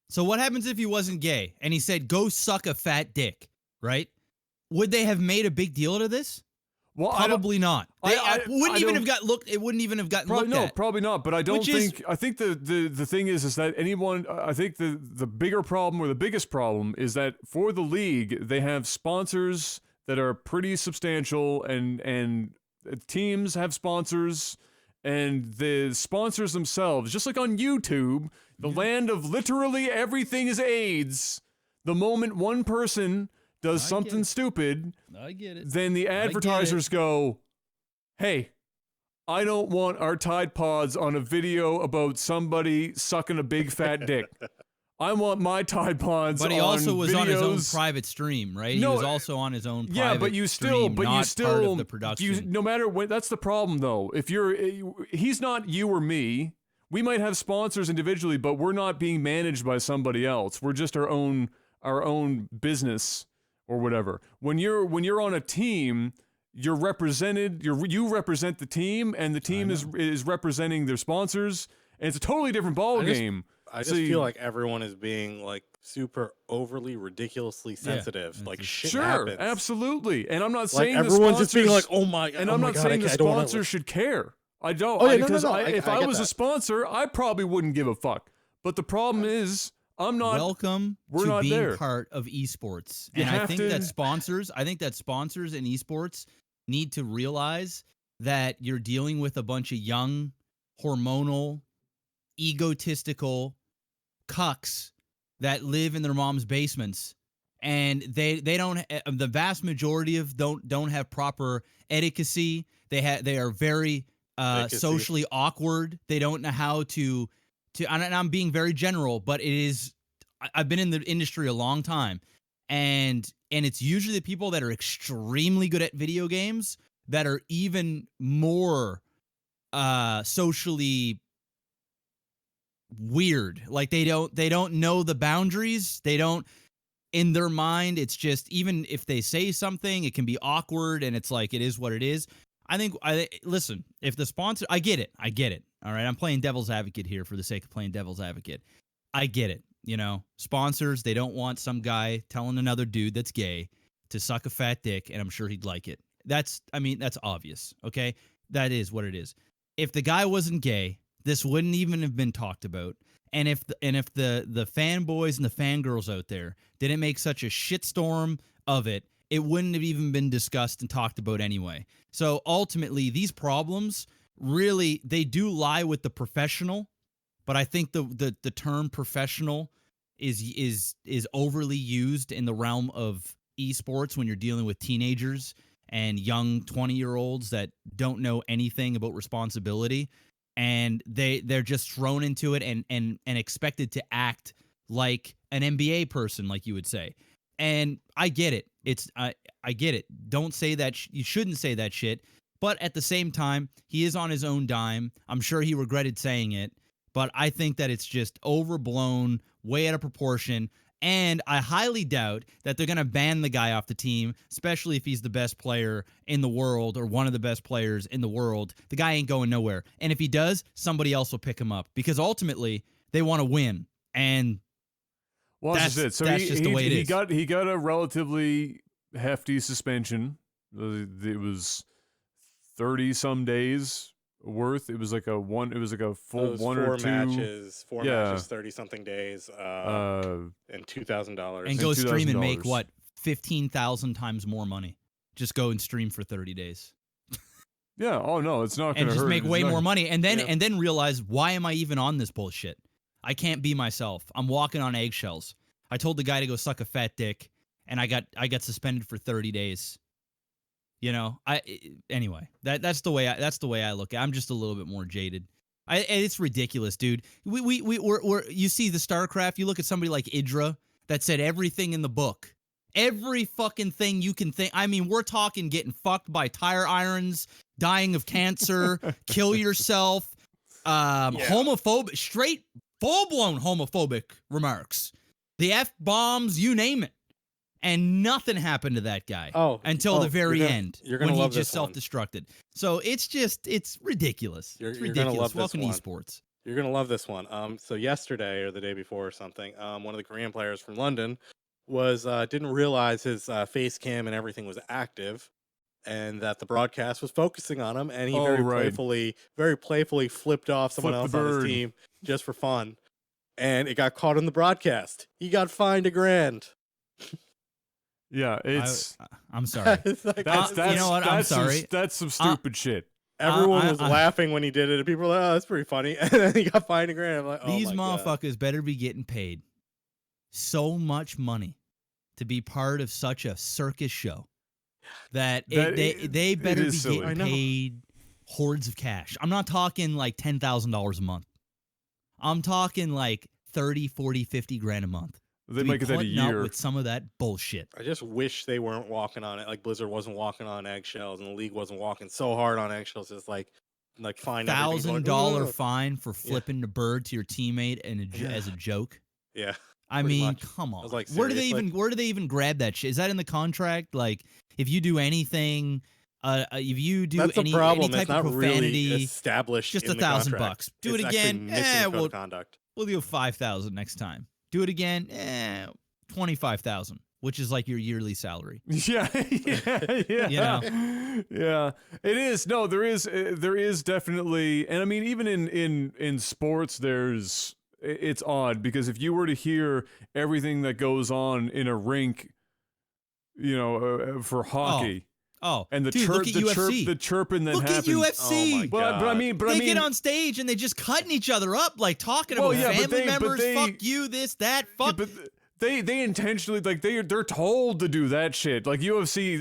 So what happens if he wasn't gay and he said, go suck a fat dick, right? Would they have made a big deal out of this? Well, probably not. It wouldn't even have gotten looked at. Probably not. But I don't think. I think the thing is that anyone. I think the bigger problem or the biggest problem is that for the league they have sponsors that are pretty substantial, and teams have sponsors, and the sponsors themselves, just like on YouTube, the land of literally everything is AIDS. The moment one person does something stupid, I get it. Then the advertisers go, hey, I don't want our Tide Pods on a video about somebody sucking a big fat dick. I want my Tide Pods on But he also was on his own videos. private stream, right? He was also on his own private Yeah, but you still, stream, not part of the production. no matter what, that's the problem though. If he's not you or me. We might have sponsors individually, but we're not being managed by somebody else. We're just our own business. Or whatever. When you're on a team, you're represented. You represent the team, and the team is representing their sponsors. And it's a totally different ball game. I just feel like everyone is being like super overly ridiculously sensitive. Like shit happens. Absolutely. And I'm not saying everyone's just being like, oh my god. And I'm not saying the sponsor should care. I don't. Because if I was a sponsor, I probably wouldn't give a fuck. But the problem is, I'm not. Welcome to being part of esports, and I think that sponsors in esports need to realize that you're dealing with a bunch of young, hormonal, egotistical cucks that live in their mom's basements, and they don't. The vast majority of don't have proper etiquette. They are very socially awkward. They don't know how to. And I'm being very general, but I've been in the industry a long time, and it's usually the people that are extremely good at video games that are even more socially weird. Like they don't know the boundaries. They don't, in their mind, it's just, even if they say something, it can be awkward, and it's like, it is what it is. Listen, if the sponsor, I get it. All right, I'm playing devil's advocate here for the sake of playing devil's advocate. I get it. Sponsors, they don't want some guy telling another dude that's gay to suck a fat dick, and I'm sure he'd like it. That's obvious, okay? That is what it is. If the guy wasn't gay, this wouldn't even have been talked about. And if the fanboys and the fangirls out there didn't make such a shitstorm of it it wouldn't have even been discussed and talked about anyway. So ultimately, these problems really, they do lie with the professional, but I think the term professional is overly used in the realm of esports when you're dealing with teenagers and young 20-year-olds that don't know anything about responsibility, and they're just thrown into it and expected to act like an NBA person, like you would say. And I get it. I get it. Don't say that. You shouldn't say that shit. But at the same time, he is on his own dime. I'm sure he regretted saying it. But I think that it's just overblown, way out of proportion. And I highly doubt that they're going to ban the guy off the team, especially if he's the best player in the world or one of the best players in the world. The guy ain't going nowhere. And if he does, somebody else will pick him up because ultimately they want to win. And well, that's it. So that's just the way it is. He got a relatively hefty suspension. It was 30 some days worth. It was like a full one or two matches, four matches, 30 something days, and $2,000. And go stream and make what 15,000 times more money. Just go and stream for 30 days. Yeah. Oh no, it's not going to hurt. And just make way more money, and then realize, why am I even on this bullshit? I can't be myself. I'm walking on eggshells. I told the guy to go suck a fat dick, and I got suspended for 30 days. You know, anyway, that's the way I look at it. I'm just a little bit more jaded. It's ridiculous, dude. We're you see the StarCraft, you look at somebody like Idra that said everything in the book. Every fucking thing you can think. I mean, we're talking getting fucked by tire irons, dying of cancer, kill yourself, homophobic, straight full-blown homophobic remarks. The F-bombs, you name it. And nothing happened to that guy until the very end when he just self-destructed. So it's ridiculous. It's ridiculous. Welcome to esports. You're going to love this one. So yesterday or the day before or something, one of the Korean players from London didn't realize his face cam and everything was active and that the broadcast was focusing on him. And he very playfully flipped off someone else on his team just for fun. And it got caught on the broadcast. He got fined $1,000. Yeah, I'm sorry. Like, you know what? I'm sorry. That's some stupid shit. Everyone was laughing when he did it, and people were like, "Oh, that's pretty funny." And then he got fined $1,000. I'm like, "Oh these my motherfuckers God. better be getting paid so much money to be part of such a circus show that they better be getting paid hordes of cash. I'm not talking like $10,000 a month. I'm talking like 30, 40, 50 grand a month. They make it that a year with some of that bullshit. I just wish they weren't walking on it. Like Blizzard wasn't walking on eggshells, and the league wasn't walking so hard on eggshells. It's like fine $1,000 fine for flipping the bird to your teammate as a joke. Yeah, I mean, much. Come on. I was like, where do they even grab that shit? Is that in the contract? Like, if you do anything, if you do that's any problem. type it's not of profanity, really established. just in $1,000. Do it's it again. We'll do 5,000 next time. Do it again. 25,000, which is like your yearly salary. Yeah. You know? Yeah. It is. No, there is definitely, and I mean, even in sports, it's odd because if you were to hear everything that goes on in a rink, you know, for hockey. And the chirping that happens. Look at UFC. Oh my God. But I mean, they get on stage and they just cutting each other up, like talking about family members. Fuck you, this, that. Fuck. Yeah, but they intentionally, like, they're told to do that shit. Like UFC,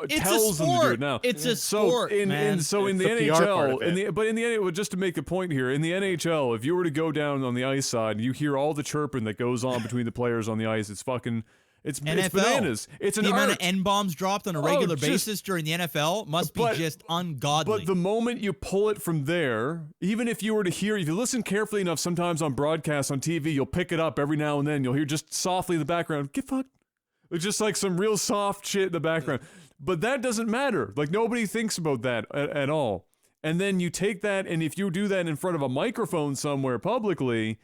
tells them to do it now. It's a sport, man. So in the NHL, but in the NHL, just to make a point here, in the NHL, if you were to go down on the ice side, you hear all the chirping that goes on between the players on the ice. It's fucking. It's bananas. It's an the amount art. of N-bombs dropped on a regular basis during the NFL must be just ungodly. But the moment you pull it from there, even if you were to hear, if you listen carefully enough, sometimes on broadcasts on TV, you'll pick it up every now and then. You'll hear just softly in the background, get fucked. It's just like some real soft shit in the background. But that doesn't matter. Like, nobody thinks about that at all. And then you take that, and if you do that in front of a microphone somewhere publicly,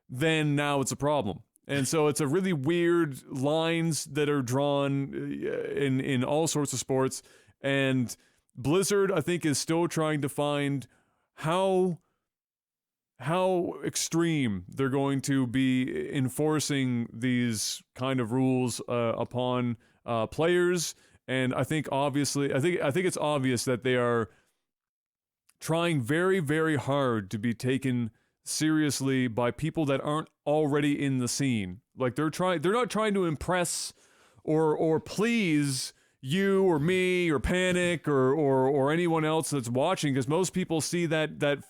then now it's a problem. And so it's a really weird lines that are drawn in all sorts of sports. And Blizzard, I think, is still trying to find how extreme they're going to be enforcing these kind of rules upon players, and I think it's obvious that they are trying very, very hard to be taken seriously by people that aren't already in the scene. Like they're not trying to impress or please you or me or Panic or anyone else that's watching, because most people see that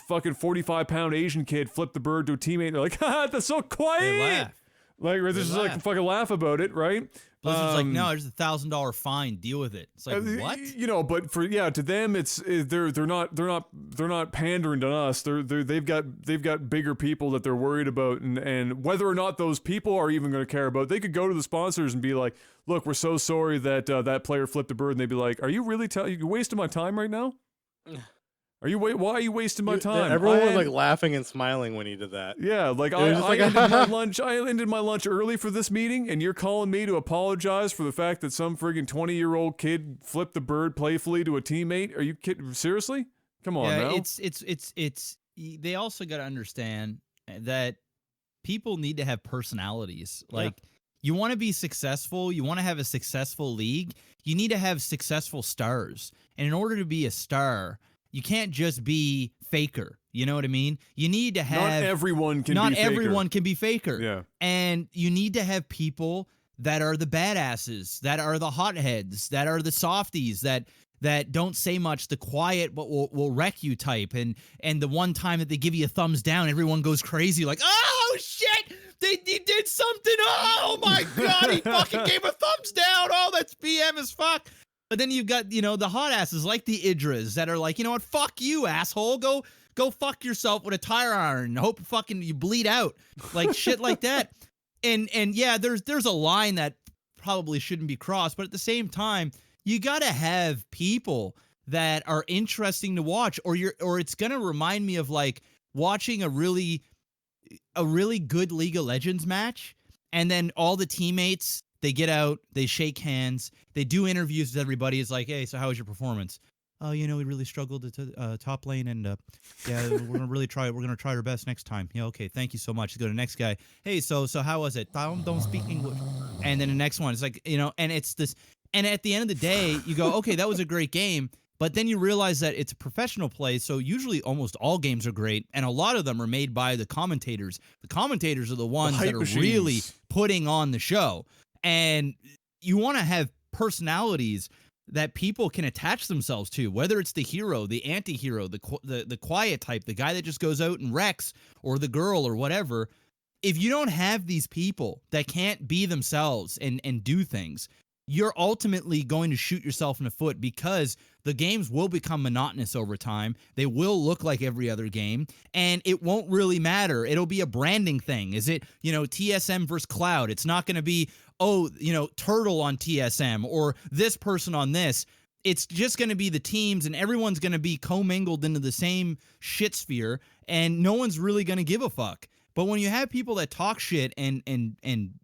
fucking 45-pound Asian kid flip the bird to a teammate and they're like, haha, that's so quiet. They laugh. Like, this is like fucking laugh about it, right? Blizzard's like, no, there's $1,000 fine. Deal with it. It's like, what? You know, but to them, they're not pandering to us. They've got bigger people that they're worried about, and whether or not those people are even going to care about. They could go to the sponsors and be like, look, we're so sorry that that player flipped a bird, and they'd be like, are you really you wasting my time right now? Why are you wasting my time? Everyone was like laughing and smiling when he did that. Yeah, like I ended my lunch early for this meeting, and you're calling me to apologize for the fact that some friggin' 20-year-old kid flipped the bird playfully to a teammate? Are you kidding? Seriously? Come on now. It's they also got to understand that people need to have personalities. Like, you want to be successful, you want to have a successful league, you need to have successful stars. And in order to be a star, you can't just be faker. You know what I mean? You need to have... Not everyone can be faker. Yeah. And you need to have people that are the badasses, that are the hotheads, that are the softies, that don't say much, the quiet but will wreck you type. And the one time that they give you a thumbs down, everyone goes crazy like, oh, shit! He did something! Oh, my God! He fucking gave a thumbs down! Oh, that's BM as fuck! But then you've got, the hot asses like the Idras that are like, you know what, fuck you, asshole. Go fuck yourself with a tire iron. Hope fucking you bleed out. Like shit like that. And yeah, there's a line that probably shouldn't be crossed, but at the same time, you gotta have people that are interesting to watch, or it's gonna remind me of like watching a really good League of Legends match, and then all the teammates, they get out, they shake hands, they do interviews with everybody. It's like, hey, so how was your performance? Oh, we really struggled to top lane, and yeah, we're gonna try our best next time. Yeah, okay, thank you so much. Go to the next guy. Hey, so how was it? Don't speak English. And then the next one, it's like, and it's this. And at the end of the day, you go, okay, that was a great game. But then you realize that it's a professional play, so usually almost all games are great, and a lot of them are made by the commentators. The commentators are the ones that are really putting on the show. And you want to have personalities that people can attach themselves to, whether it's the hero, the anti-hero, the quiet type, the guy that just goes out and wrecks, or the girl or whatever. If you don't have these people that can't be themselves and do things, you're ultimately going to shoot yourself in the foot, because the games will become monotonous over time. They will look like every other game, and it won't really matter. It'll be a branding thing. Is it, TSM versus Cloud? It's not going to be, Turtle on TSM or this person on this. It's just going to be the teams, and everyone's going to be commingled into the same shit sphere, and no one's really going to give a fuck. But when you have people that talk shit and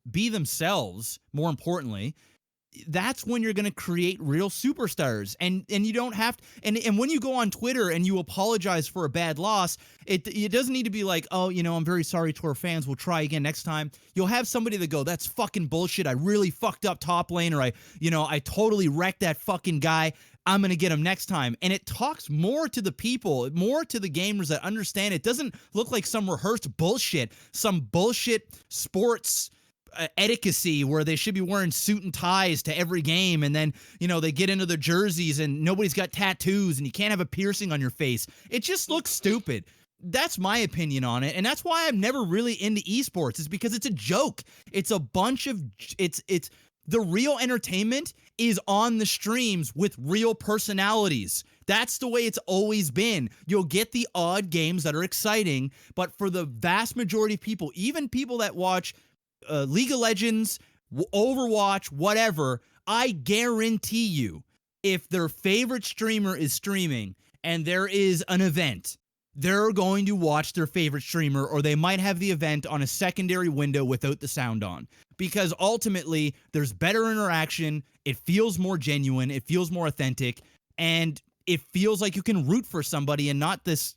be themselves, more importantly, that's when you're going to create real superstars. And you don't have to, and when you go on Twitter and you apologize for a bad loss, it doesn't need to be like, oh, I'm very sorry to our fans, we'll try again next time. You'll have somebody that go, that's fucking bullshit, I really fucked up top lane, or I totally wrecked that fucking guy, I'm going to get him next time. And it talks more to the people, more to the gamers that understand it doesn't look like some rehearsed bullshit, some bullshit sports etiquette where they should be wearing suit and ties to every game, and then they get into their jerseys and nobody's got tattoos and you can't have a piercing on your face. It just looks stupid. That's my opinion on it, and that's why I'm never really into esports, is because it's a joke. It's a bunch of it's the real entertainment is on the streams with real personalities. That's the way it's always been. You'll get the odd games that are exciting, but for the vast majority of people, even people that watch League of Legends, Overwatch, whatever, I guarantee you, if their favorite streamer is streaming and there is an event, they're going to watch their favorite streamer, or they might have the event on a secondary window without the sound on. Because ultimately, there's better interaction, it feels more genuine, it feels more authentic, and it feels like you can root for somebody and not this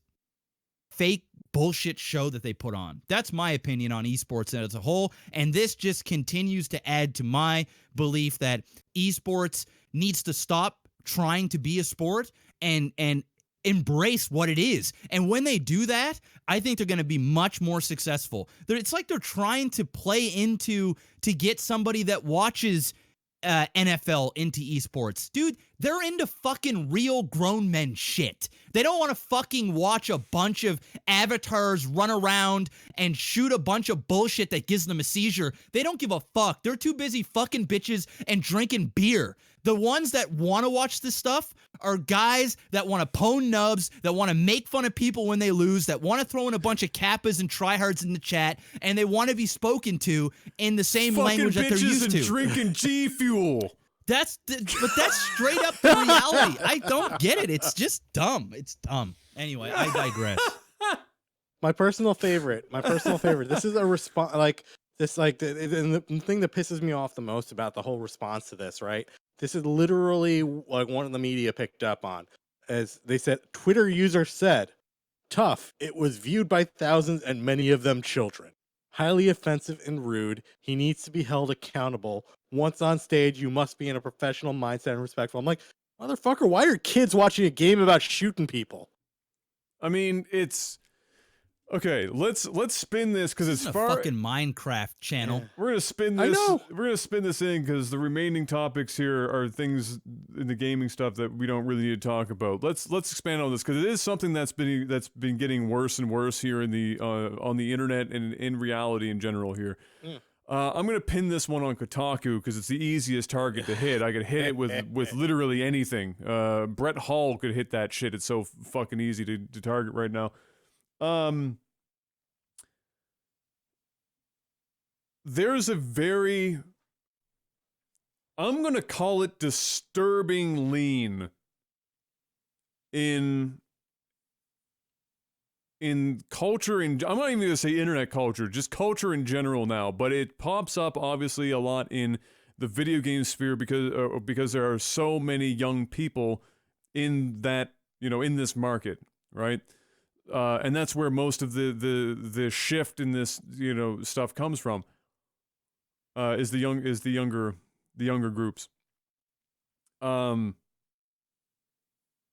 fake bullshit show that they put on. That's my opinion on esports as a whole, and this just continues to add to my belief that esports needs to stop trying to be a sport and embrace what it is. And when they do that, I think they're going to be much more successful. It's like they're trying to play into to get somebody that watches NFL into esports. Dude, they're into fucking real grown men shit. They don't want to fucking watch a bunch of avatars run around and shoot a bunch of bullshit that gives them a seizure. They don't give a fuck. They're too busy fucking bitches and drinking beer. The ones that want to watch this stuff are guys that want to pwn nubs, that want to make fun of people when they lose, that want to throw in a bunch of kappas and tryhards in the chat, and they want to be spoken to in the same language that they're used and to. Drinking G Fuel. But that's straight up the reality. I don't get it. It's just dumb. It's dumb. Anyway, I digress. My personal favorite. This is a response like this, like the thing that pisses me off the most about the whole response to this, right? This is literally like one of the media picked up on, as they said, Twitter user said, "Tough. It was viewed by thousands and many of them children. Highly offensive and rude. He needs to be held accountable. Once on stage, you must be in a professional mindset and respectful." I'm like, motherfucker, why are kids watching a game about shooting people? I mean, it's okay. Let's spin this because it's a far. fucking Minecraft channel. We're gonna spin this. I know. We're gonna spin this in because the remaining topics here are things in the gaming stuff that we don't really need to talk about. Let's expand on this because it is something that's been getting worse and worse here in the on the internet and in reality in general here. I'm gonna pin this one on Kotaku because it's the easiest target to hit. I could hit it with literally anything. Brett Hall could hit that shit. It's so fucking easy to target right now. There's a very, I'm gonna call it disturbing lean in culture, I'm not even gonna say internet culture, just culture in general now, but it pops up obviously a lot in the video game sphere because there are so many young people in that, in this market, right? And that's where most of the shift in this, stuff comes from. Is the younger groups.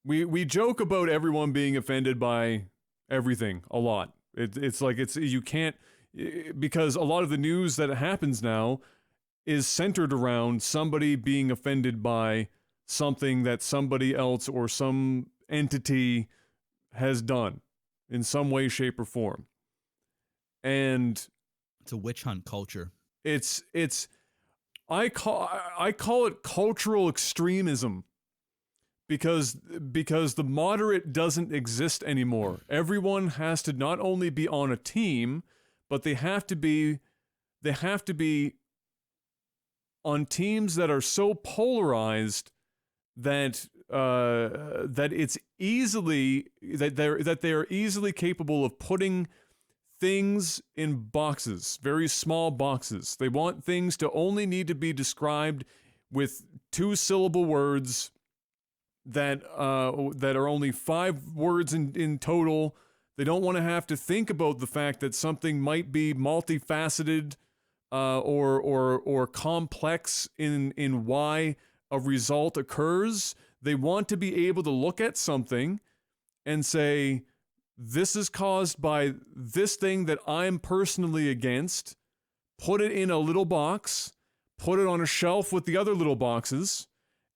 We joke about everyone being offended by everything a lot. It's like you can't, because a lot of the news that happens now is centered around somebody being offended by something that somebody else or some entity has done in some way, shape, or form. And it's a witch hunt culture. I call it cultural extremism because the moderate doesn't exist anymore. Everyone has to not only be on a team, but they have to be on teams that are so polarized that it's easily that they are easily capable of putting things in boxes, very small boxes. They want things to only need to be described with 2-syllable words that are only 5 words in total. They don't want to have to think about the fact that something might be multifaceted or complex in why a result occurs. They want to be able to look at something and say, this is caused by this thing that I'm personally against, put it in a little box, put it on a shelf with the other little boxes,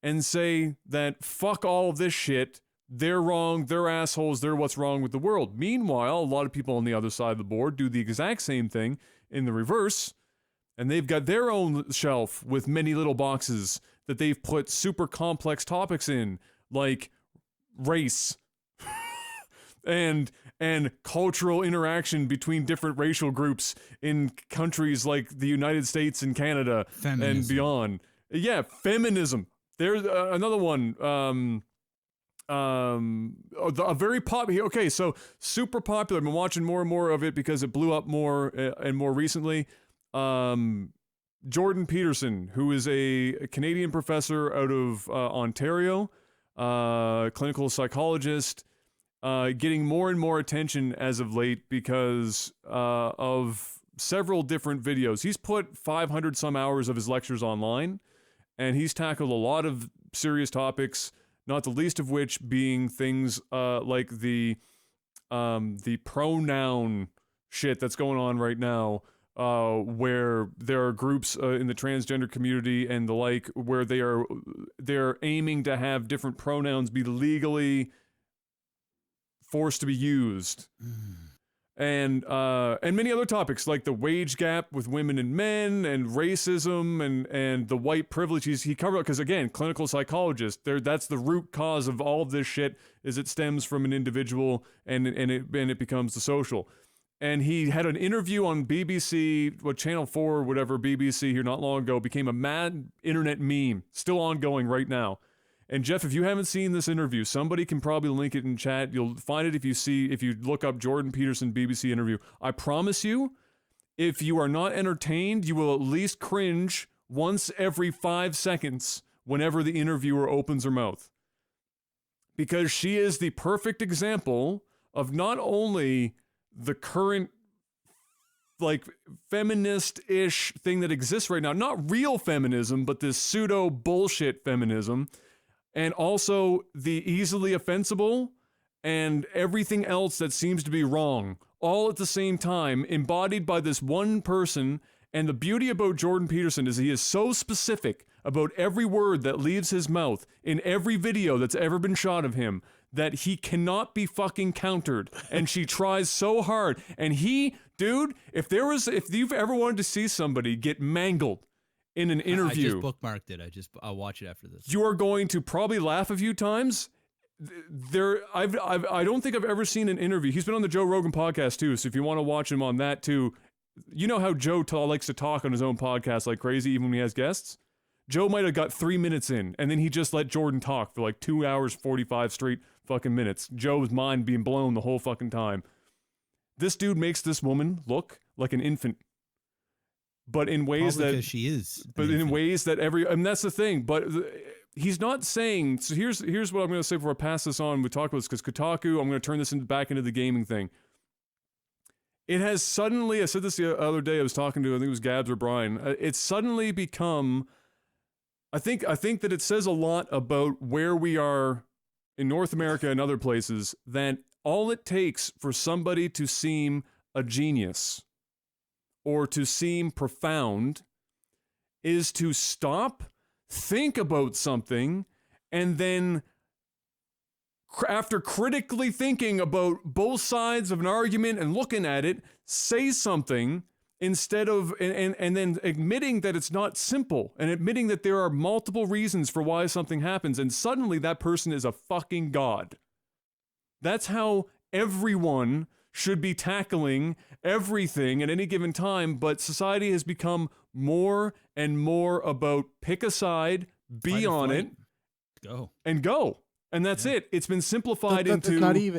and say that fuck all of this shit, they're wrong, they're assholes, they're what's wrong with the world. Meanwhile, a lot of people on the other side of the board do the exact same thing in the reverse, and they've got their own shelf with many little boxes that they've put super complex topics in, like race, and cultural interaction between different racial groups in countries like the United States and Canada and beyond. Yeah, feminism. There's another one. A very popular. Okay, so super popular. I've been watching more and more of it because it blew up more and more recently. Jordan Peterson, who is a Canadian professor out of Ontario, clinical psychologist. getting more and more attention as of late because of several different videos. He's put 500 some hours of his lectures online, and he's tackled a lot of serious topics, not the least of which being things like the pronoun shit that's going on right now, where there are groups in the transgender community and the like, where they're aiming to have different pronouns be legally forced to be used. And many other topics like the wage gap with women and men and racism and the white privilege he covered, because again, clinical psychologist, that's the root cause of all of this shit, is it stems from an individual and it becomes the social. And he had an interview on BBC, Channel 4 or whatever, BBC here not long ago, became a mad internet meme, still ongoing right now. And Jeff, if you haven't seen this interview, somebody can probably link it in chat. You'll find it if you look up Jordan Peterson BBC interview. I promise you, if you are not entertained, you will at least cringe once every 5 seconds whenever the interviewer opens her mouth. Because she is the perfect example of not only the current like feminist-ish thing that exists right now, not real feminism, but this pseudo bullshit feminism, and also the easily offensible and everything else that seems to be wrong, all at the same time, embodied by this one person. And the beauty about Jordan Peterson is he is so specific about every word that leaves his mouth in every video that's ever been shot of him that he cannot be fucking countered. And she tries so hard. And dude, if you've ever wanted to see somebody get mangled in an interview, I just bookmarked it. I'll watch it after this. You are going to probably laugh a few times. I don't think I've ever seen an interview. He's been on the Joe Rogan podcast too, so if you want to watch him on that too, you know how Joe likes to talk on his own podcast like crazy, even when he has guests. Joe might have got 3 minutes in, and then he just let Jordan talk for like 2 hours 45 straight fucking minutes. Joe's mind being blown the whole fucking time. This dude makes this woman look like an infant. But in ways Probably that because she is. But in ways that that's the thing. But he's not saying. So here's what I'm going to say before I pass this on. We talk about this because Kotaku. I'm going to turn this back into the gaming thing. It has suddenly. I said this the other day. I was talking to, I think it was Gabs or Brian. It's suddenly become. I think that it says a lot about where we are in North America and other places. That all it takes for somebody to seem a genius or to seem profound is to stop, think about something, and then after critically thinking about both sides of an argument and looking at it, say something instead of, and then admitting that it's not simple and admitting that there are multiple reasons for why something happens, and suddenly that person is a fucking god. That's how everyone should be tackling everything at any given time, but society has become more and more about pick a side, be on it, go. And that's it. It's been simplified into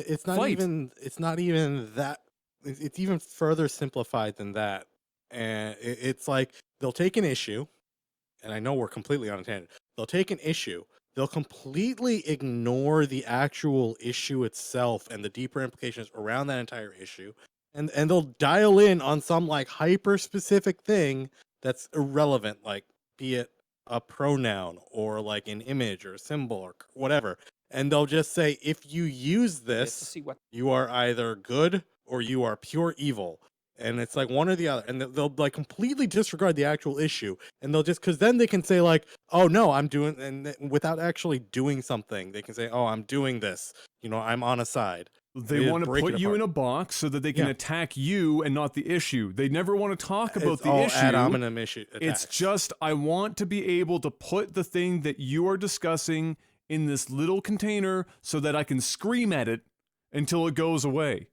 it's not even that. It's even further simplified than that. And it's like they'll take an issue, and I know we're completely on a tangent. They'll take an issue, they'll completely ignore the actual issue itself and the deeper implications around that entire issue, and they'll dial in on some like hyper specific thing that's irrelevant, like be it a pronoun or like an image or a symbol or whatever, and they'll just say, if you use this, you are either good or you are pure evil. And it's like one or the other, and they'll like completely disregard the actual issue, and they'll just, because then they can say like, oh no, I'm doing, and without actually doing something, they can say, oh, I'm doing this, I'm on a side. They want to put you in a box so that they can attack you and not the issue. They never want to talk about the issue. Ad hominem issue attacks. It's just, I want to be able to put the thing that you are discussing in this little container so that I can scream at it until it goes away.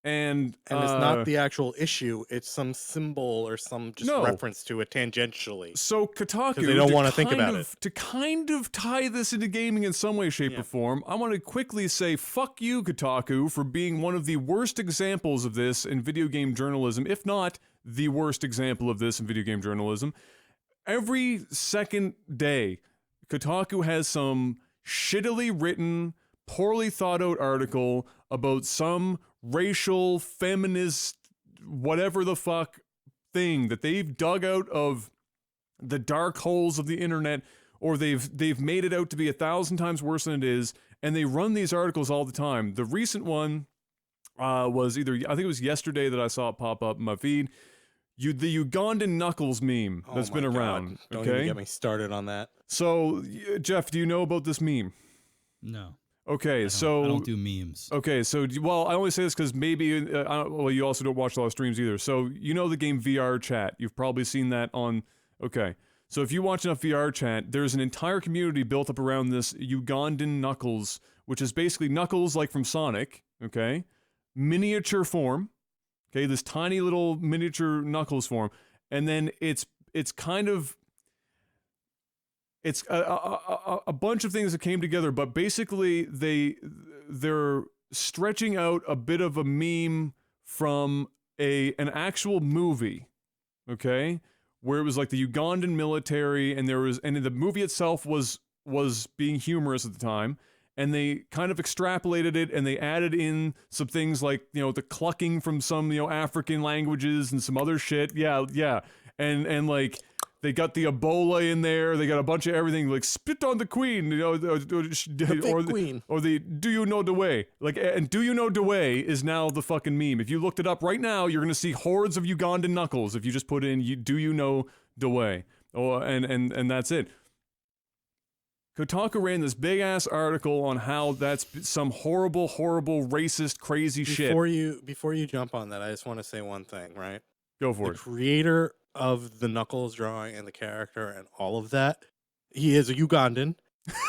And it's not the actual issue, it's some symbol or some reference to it tangentially. So Kotaku, they don't want to think about it. To kind of tie this into gaming in some way, shape, or form, I want to quickly say fuck you, Kotaku, for being one of the worst examples of this in video game journalism, if not the worst example of this in video game journalism. Every second day, Kotaku has some shittily written poorly thought out article about some racial feminist whatever the fuck thing that they've dug out of the dark holes of the internet, or they've made it out to be 1,000 times worse than it is, and they run these articles all the time. The recent one was either, I think it was yesterday that I saw it pop up in my feed. The Ugandan Knuckles meme that's been around. Don't Okay? even get me started on that. So, Jeff, do you know about this meme? No. Okay, I don't do memes. Okay, so, well, I only say this because maybe, well, you also don't watch a lot of streams either. So, you know the game VR Chat. You've probably seen that on, okay. So if you watch enough VR Chat, there's an entire community built up around this Ugandan Knuckles, which is basically Knuckles like from Sonic, okay? Miniature form, okay? This tiny little miniature Knuckles form. And then it's kind of, it's a bunch of things that came together, but basically they're stretching out a bit of a meme from an actual movie, okay? Where it was like the Ugandan military, and the movie itself was being humorous at the time, and they kind of extrapolated it, and they added in some things like, you know, the clucking from some, you know, African languages and some other shit. Yeah. And like, they got the Ebola in there, they got a bunch of everything, like spit on the queen, you know, or the do you know the way? Like, and do you know the way is now the fucking meme. If you looked it up right now, you're gonna see hordes of Ugandan Knuckles if you just put in do you know the way? Oh, and that's it. Kotaku ran this big ass article on how that's some horrible racist crazy shit. Before you jump on that, I just want to say one thing, right? Go for it. The creator of the Knuckles drawing and the character and all of that, he is a Ugandan,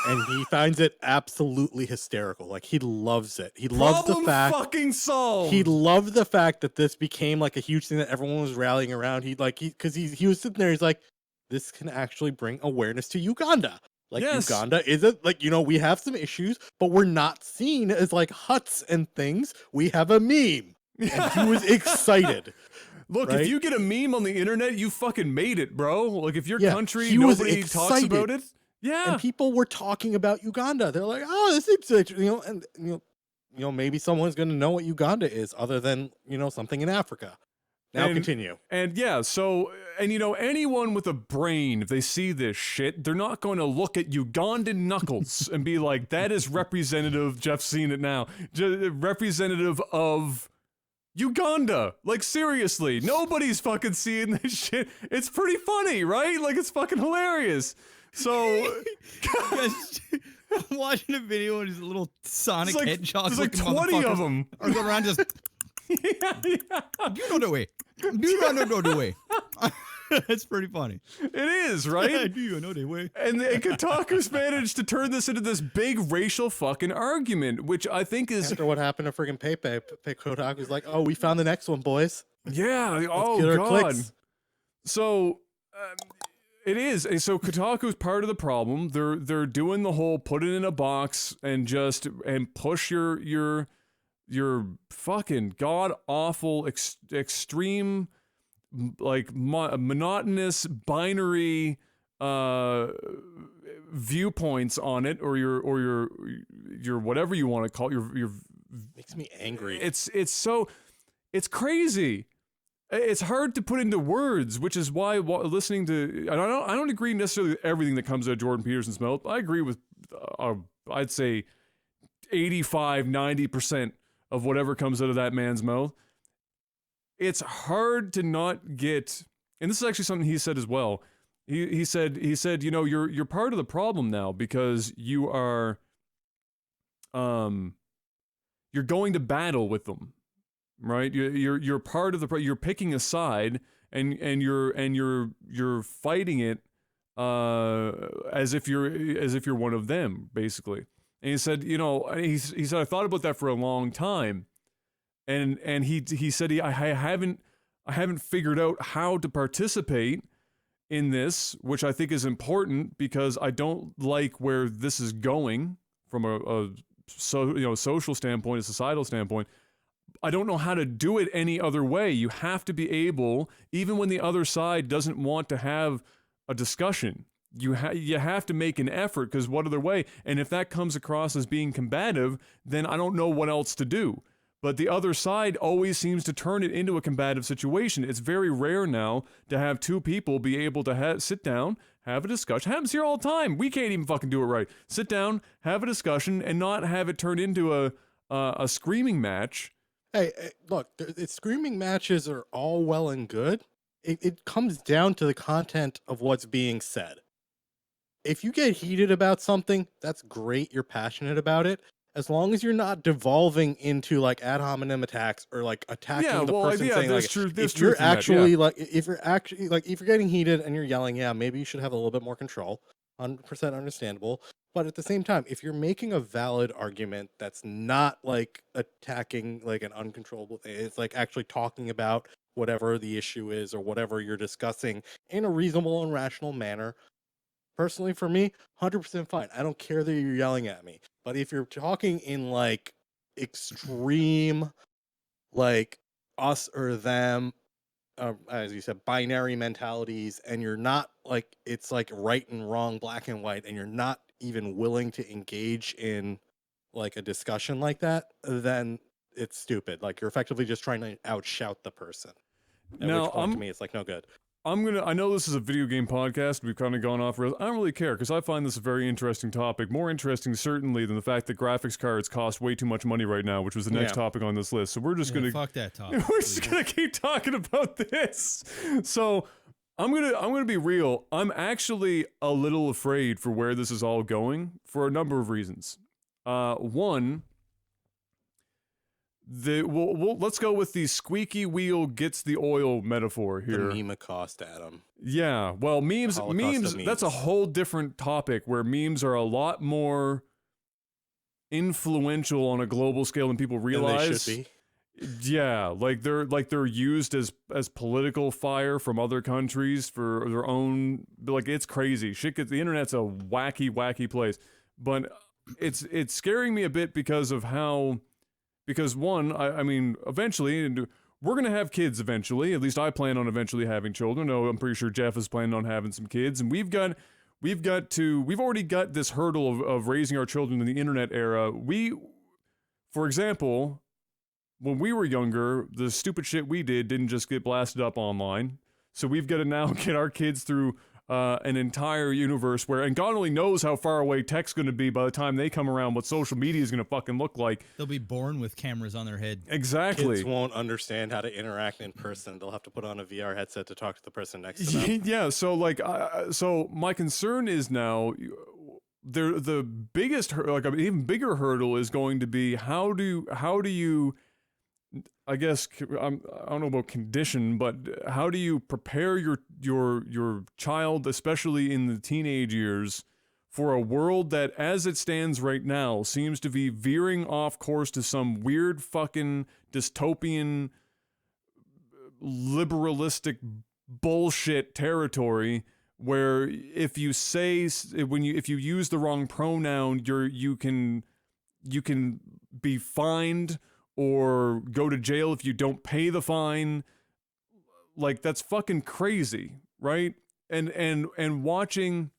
and he finds it absolutely hysterical. Like, he loves it. He loves the fact fucking solved. He loved the fact that this became like a huge thing that everyone was rallying around. He was sitting there. He's like, this can actually bring awareness to Uganda. Like, yes. Uganda isn't like, you know, we have some issues, but we're not seen as like huts and things. We have a meme. And he was excited. Look, right? If you get a meme on the internet, you fucking made it, bro. Like, if your country, nobody talks about it. Yeah. And people were talking about Uganda. They're like, oh, this seems like, you know, and you know, maybe someone's going to know what Uganda is other than, you know, something in Africa. Now continue. And yeah, so, and you know, anyone with a brain, if they see this shit, they're not going to look at Ugandan Knuckles and be like, that is representative, Jeff's seen it now, representative of Uganda. Like, seriously, nobody's fucking seeing this shit. It's pretty funny, right? Like, it's fucking hilarious. So, I'm watching a video and these little Sonic hedgehogs. There's like 20 of them. Are going around just. Yeah. Do you know the way? Do you know the way? It's pretty funny. It is, right? Do you know the way? And Kotaku's managed to turn this into this big racial fucking argument, which I think is... After what happened to friggin' Pepe, Kotaku's like, oh, we found the next one, boys. Yeah, Let's get our God. clicks. So... it is. And so Kotaku's part of the problem. They're doing the whole put it in a box and push your fucking god awful extreme like monotonous binary viewpoints on it, or your whatever you want to call it, your makes me angry. It's it's crazy. It's hard to put into words, which is why listening to, I don't agree necessarily with everything that comes out of Jordan Peterson's mouth. I agree with I'd say 85-90% of whatever comes out of that man's mouth. It's hard to not get, and this is actually something he said as well. He said, you know, you're part of the problem now because you are you're going to battle with them, right? You're part of the, you're picking a side and you're fighting it as if you're one of them, basically. And he said, you know, he said, I thought about that for a long time, and he said I haven't figured out how to participate in this, which I think is important because I don't like where this is going from a social standpoint, a societal standpoint. I don't know how to do it any other way. You have to be able, even when the other side doesn't want to have a discussion, you have to make an effort, because what other way? And if that comes across as being combative, then I don't know what else to do. But the other side always seems to turn it into a combative situation. It's very rare now to have two people be able to sit down, have a discussion. Happens here all the time. We can't even fucking do it right. Sit down, have a discussion, and not have it turn into a screaming match. Hey, look, screaming matches are all well and good. It comes down to the content of what's being said. If you get heated about something, that's great. You're passionate about it. As long as you're not devolving into like ad hominem attacks or like attacking the person, saying like, if you're actually like, if you're getting heated and you're yelling, yeah, maybe you should have a little bit more control. 100% understandable. But at the same time, if you're making a valid argument that's not like attacking like an uncontrollable thing, it's like actually talking about whatever the issue is or whatever you're discussing in a reasonable and rational manner. Personally, for me, 100% fine. I don't care that you're yelling at me. But if you're talking in like extreme, like us or them, as you said, binary mentalities, and you're not like, it's like right and wrong, black and white, and you're not even willing to engage in like a discussion like that, then it's stupid. Like you're effectively just trying to outshout the person. At which point, to me, it's like no good. I know this is a video game podcast. We've kind of gone off rails. I don't really care, because I find this a very interesting topic. More interesting, certainly, than the fact that graphics cards cost way too much money right now, which was the next topic on this list. So we're just gonna fuck that topic. We're just gonna keep talking about this. So I'm gonna be real. I'm actually a little afraid for where this is all going for a number of reasons. One, let's go with the squeaky wheel gets the oil metaphor here. The meme cost, Adam. Yeah, well, memes, that's a whole different topic, where memes are a lot more influential on a global scale than people realize. And they should be. Yeah, like they're used as political fire from other countries for their own, like, it's crazy. The internet's a wacky place. But it's scaring me a bit because of how. Because one, I mean, eventually, we're going to have kids eventually. At least I plan on eventually having children. No, I'm pretty sure Jeff is planning on having some kids. And we've already got this hurdle of raising our children in the internet era. For example, when we were younger, the stupid shit we didn't just get blasted up online. So we've got to now get our kids through an entire universe where, and God only knows how far away tech's going to be by the time they come around, what social media is going to fucking look like. They'll be born with cameras on their head. Exactly. Kids won't understand how to interact in person. They'll have to put on a VR headset to talk to the person next to them. Yeah, so like, so my concern is now, the biggest, like an even bigger hurdle is going to be how do you, I guess, I don't know about condition, but how do you prepare your child, especially in the teenage years, for a world that, as it stands right now, seems to be veering off course to some weird fucking dystopian, liberalistic bullshit territory, where if you use the wrong pronoun, you can be fined or go to jail if you don't pay the fine. Like, that's fucking crazy, right? And watching,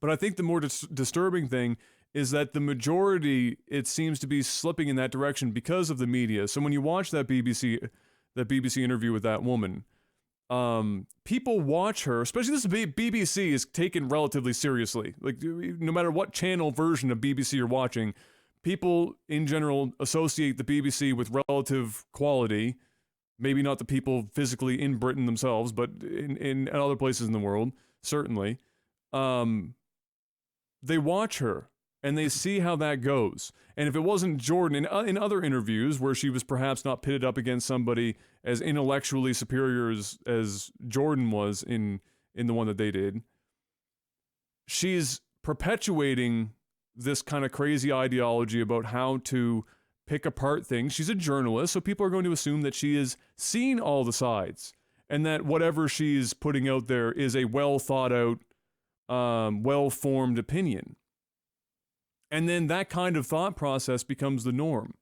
but I think the more disturbing thing is that the majority, it seems to be slipping in that direction because of the media. So when you watch that BBC interview with that woman, people watch her, especially this BBC is taken relatively seriously. Like, no matter what channel version of BBC you're watching, people in general associate the BBC with relative quality. Maybe not the people physically in Britain themselves, but in other places in the world, certainly. They watch her and they see how that goes. And if it wasn't Jordan, in other interviews where she was perhaps not pitted up against somebody as intellectually superior as Jordan was in the one that they did, she's perpetuating this kind of crazy ideology about how to pick apart things. She's a journalist, so people are going to assume that she has seen all the sides, and that whatever she's putting out there is a well thought out, well-formed opinion. And then that kind of thought process becomes the norm.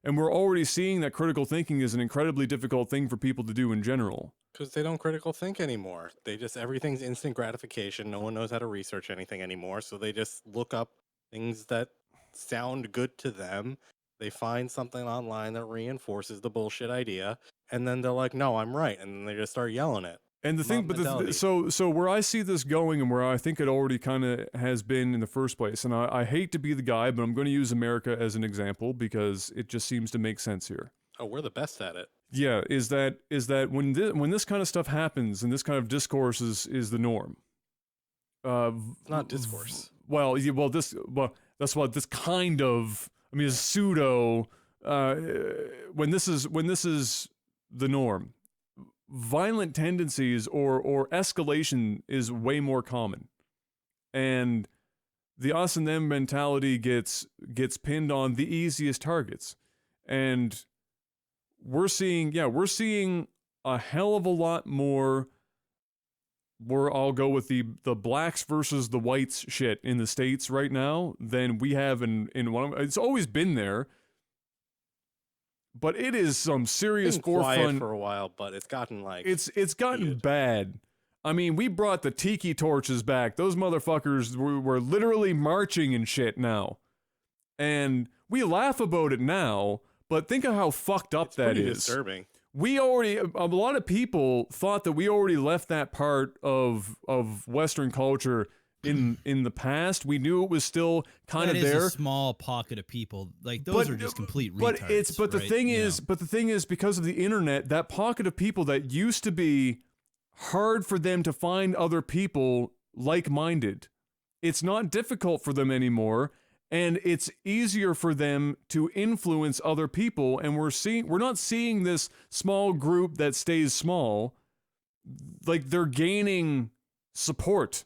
And we're already seeing that critical thinking is an incredibly difficult thing for people to do in general. Because they don't critical think anymore. They just, everything's instant gratification. No one knows how to research anything anymore. So they just look up things that sound good to them. They find something online that reinforces the bullshit idea. And then they're like, no, I'm right. And then they just start yelling it. And the thing, Mob but mentality. so where I see this going, and where I think it already kind of has been in the first place, and I hate to be the guy, but I'm going to use America as an example because it just seems to make sense here. Oh, we're the best at it. Yeah, is that when this kind of stuff happens and this kind of discourse is the norm. It's not discourse. Well, that's what this kind of, I mean, is pseudo. When this is the norm, violent tendencies or escalation is way more common, and the us and them mentality gets pinned on the easiest targets, and we're seeing a hell of a lot more. Where I'll go with the blacks versus the whites shit in the States right now than we have in one. It's always been there. But it is some serious It's been quiet forefront for a while, but it's gotten like it's gotten heated. bad. I mean, we brought the tiki torches back. Those motherfuckers were literally marching and shit now. And we laugh about it now, but think of how fucked up It's that pretty is. disturbing. We already, a lot of people thought that we already left that part of Western culture in the past. We knew it was still kind That of is there. a small pocket of people. Like those are just complete retards. But the right? thing You is, know? but the thing is, because of the internet, that pocket of people that used to be hard for them to find other people like-minded, it's not difficult for them anymore, and it's easier for them to influence other people. And we're not seeing this small group that stays small. Like, they're gaining support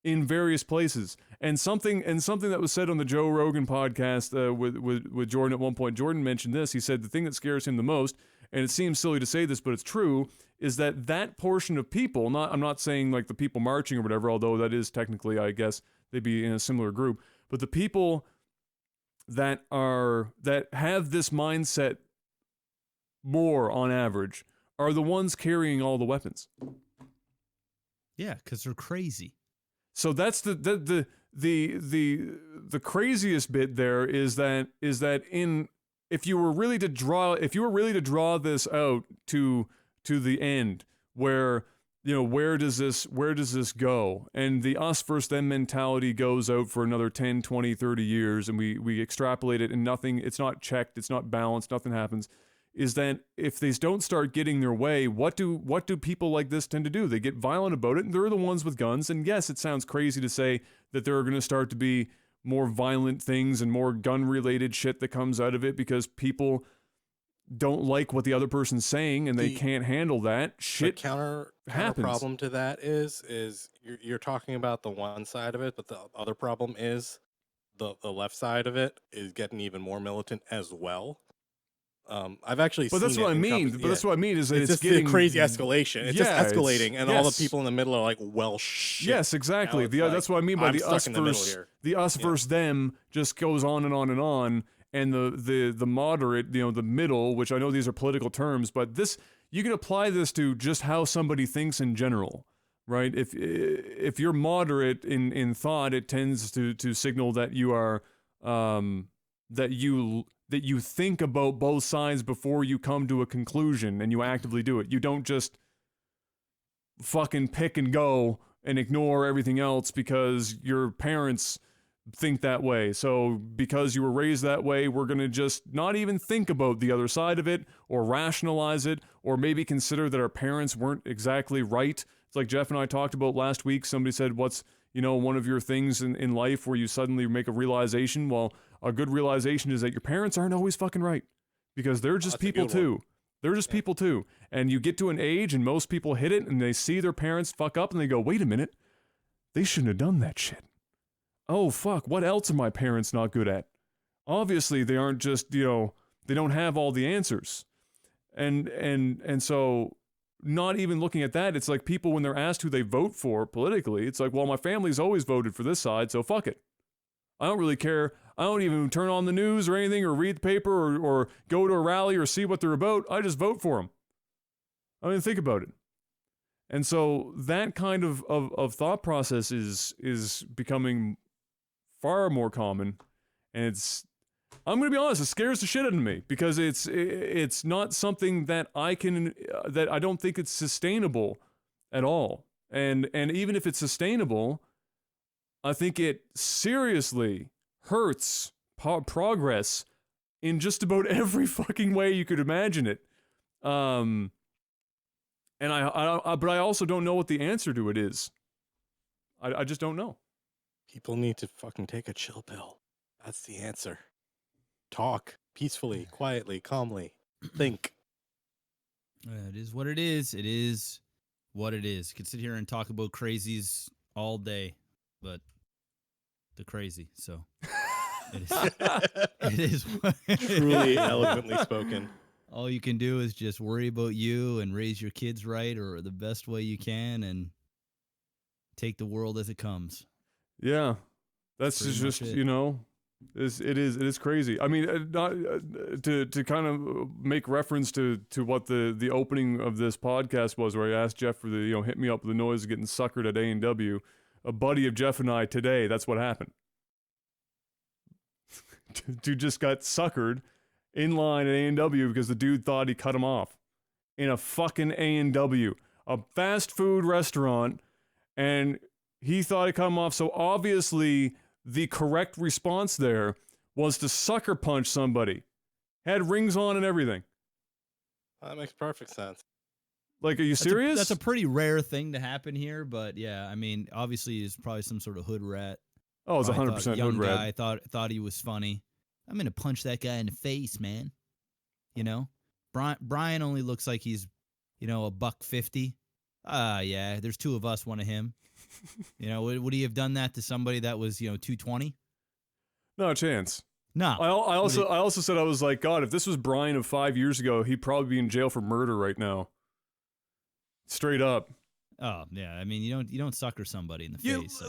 in various places. And something that was said on the Joe Rogan podcast with Jordan at one point, Jordan mentioned this. He said the thing that scares him the most, and it seems silly to say this, but it's true, is that portion of people, I'm not saying like the people marching or whatever, although that is technically, I guess, they'd be in a similar group, but the people that have this mindset more on average are the ones carrying all the weapons. Yeah, because they're crazy. So that's the craziest bit there is that if you were really to draw this out to the end, where where does this go, and the us versus them mentality goes out for another 10, 20, 30 years, and we extrapolate it, and nothing, it's not checked, it's not balanced, nothing happens, is that if they don't start getting their way, what do people like this tend to do? They get violent about it, and they're the ones with guns. And yes, it sounds crazy to say that there are going to start to be more violent things and more gun-related shit that comes out of it because people don't like what the other person's saying and they can't handle that. Shit The counter happens. problem to that is you're talking about the one side of it, but the other problem is the left side of it is getting even more militant as well. I've actually But seen that's what I mean. But that's what I mean is that it's just getting a crazy escalation. It's Yeah, just escalating, and all the yes. people in the middle are like, "Well, shit." Yes, exactly. Now it's like, That's what I mean by I'm the stuck us in the middle versus here. the us versus them just goes on and on and on. And the moderate, the middle, which I know these are political terms, but this, you can apply this to just how somebody thinks in general, right? If you're moderate in thought, it tends to signal that you are that you think about both sides before you come to a conclusion and you actively do it. You don't just fucking pick and go and ignore everything else because your parents think that way. So because you were raised that way, we're going to just not even think about the other side of it or rationalize it or maybe consider that our parents weren't exactly right. It's like Jeff and I talked about last week. Somebody said, what's, one of your things in life where you suddenly make a realization? Well, a good realization is that your parents aren't always fucking right because they're just people too. They're just people too. And you get to an age and most people hit it and they see their parents fuck up and they go, wait a minute, they shouldn't have done that shit. Oh, fuck, what else are my parents not good at? Obviously, they aren't just, they don't have all the answers. And so, not even looking at that, it's like people, when they're asked who they vote for politically, it's like, well, my family's always voted for this side, so fuck it. I don't really care. I don't even turn on the news or anything or read the paper or go to a rally or see what they're about. I just vote for them. I don't even think about it. And so that kind of thought process is becoming far more common, and I'm gonna be honest, it scares the shit out of me because it's not something that I don't think it's sustainable at all. And even if it's sustainable, I think it seriously hurts progress in just about every fucking way you could imagine it. And but I also don't know what the answer to it is. I just don't know. People need to fucking take a chill pill. That's the answer. Talk peacefully, quietly, calmly. Think. It is what it is. It is what it is. You can sit here and talk about crazies all day, but the crazy. So it is. It is Truly eloquently spoken. All you can do is just worry about you and raise your kids right or the best way you can and take the world as it comes. Yeah, that's just it. you know, it is crazy. I mean, not to kind of make reference to what the opening of this podcast was, where I asked Jeff for the hit me up with the noise of getting suckered at A&W. A buddy of Jeff and I today, that's what happened. Dude just got suckered in line at A&W because the dude thought he cut him off in a fucking A&W, a fast food restaurant, and he thought he cut him off. So obviously the correct response there was to sucker punch somebody. Had rings on and everything. That makes perfect sense. Like, are you serious? That's a pretty rare thing to happen here, but yeah, I mean, obviously he's probably some sort of hood rat. Oh, it's 100% hood rat. Guy thought he was funny. I'm gonna punch that guy in the face, man. You know, Brian only looks like he's, $150. Yeah, there's two of us, one of him. Would he have done that to somebody that was, 220? No chance. No. I also said, I was like, God, if this was Brian of 5 years ago, he'd probably be in jail for murder right now. Straight up. Oh yeah, I mean, you don't sucker somebody in the face.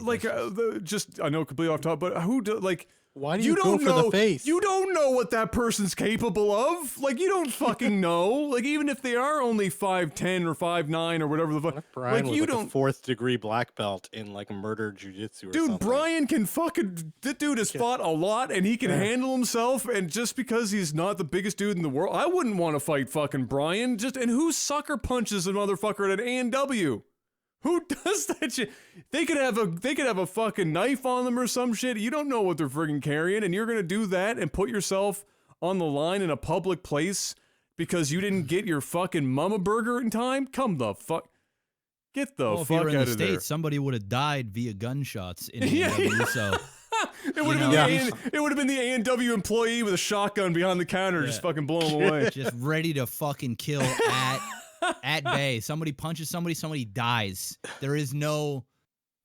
I know completely off top, but who do like? Why do you go for the face? You don't know what that person's capable of. Like, you don't fucking know. Like, even if they are only 5'10" or 5'9" or whatever the fuck. Brian like, was you like don't. A 4th degree black belt in like murder jiu-jitsu or something. Dude, Brian can fucking. That dude has fought a lot and he can handle himself. And just because he's not the biggest dude in the world, I wouldn't want to fight fucking Brian. And who sucker punches a motherfucker at an A&W? Who does that shit? They could have a fucking knife on them or some shit. You don't know what they're friggin' carrying, and you're gonna do that and put yourself on the line in a public place because you didn't get your fucking mama burger in time? Come the fuck. Get the fuck out of there. If you were in the States, somebody would have died via gunshots in A&W, so it would have been the A&W employee with a shotgun behind the counter just fucking blowing them away. Just ready to fucking kill at bay. Somebody punches somebody dies. There's no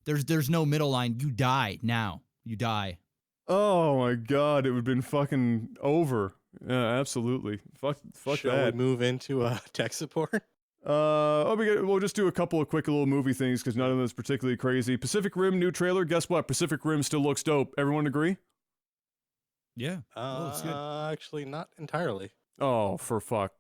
middle line. You die now. You die. Oh my God, it would have been fucking over. Yeah, absolutely. Fuck Shall that. we move into tech support? We'll just do a couple of quick little movie things because none of them is particularly crazy. Pacific Rim new trailer. Guess what? Pacific Rim still looks dope. Everyone agree? Yeah. It's good. Actually, not entirely. Oh, for fuck.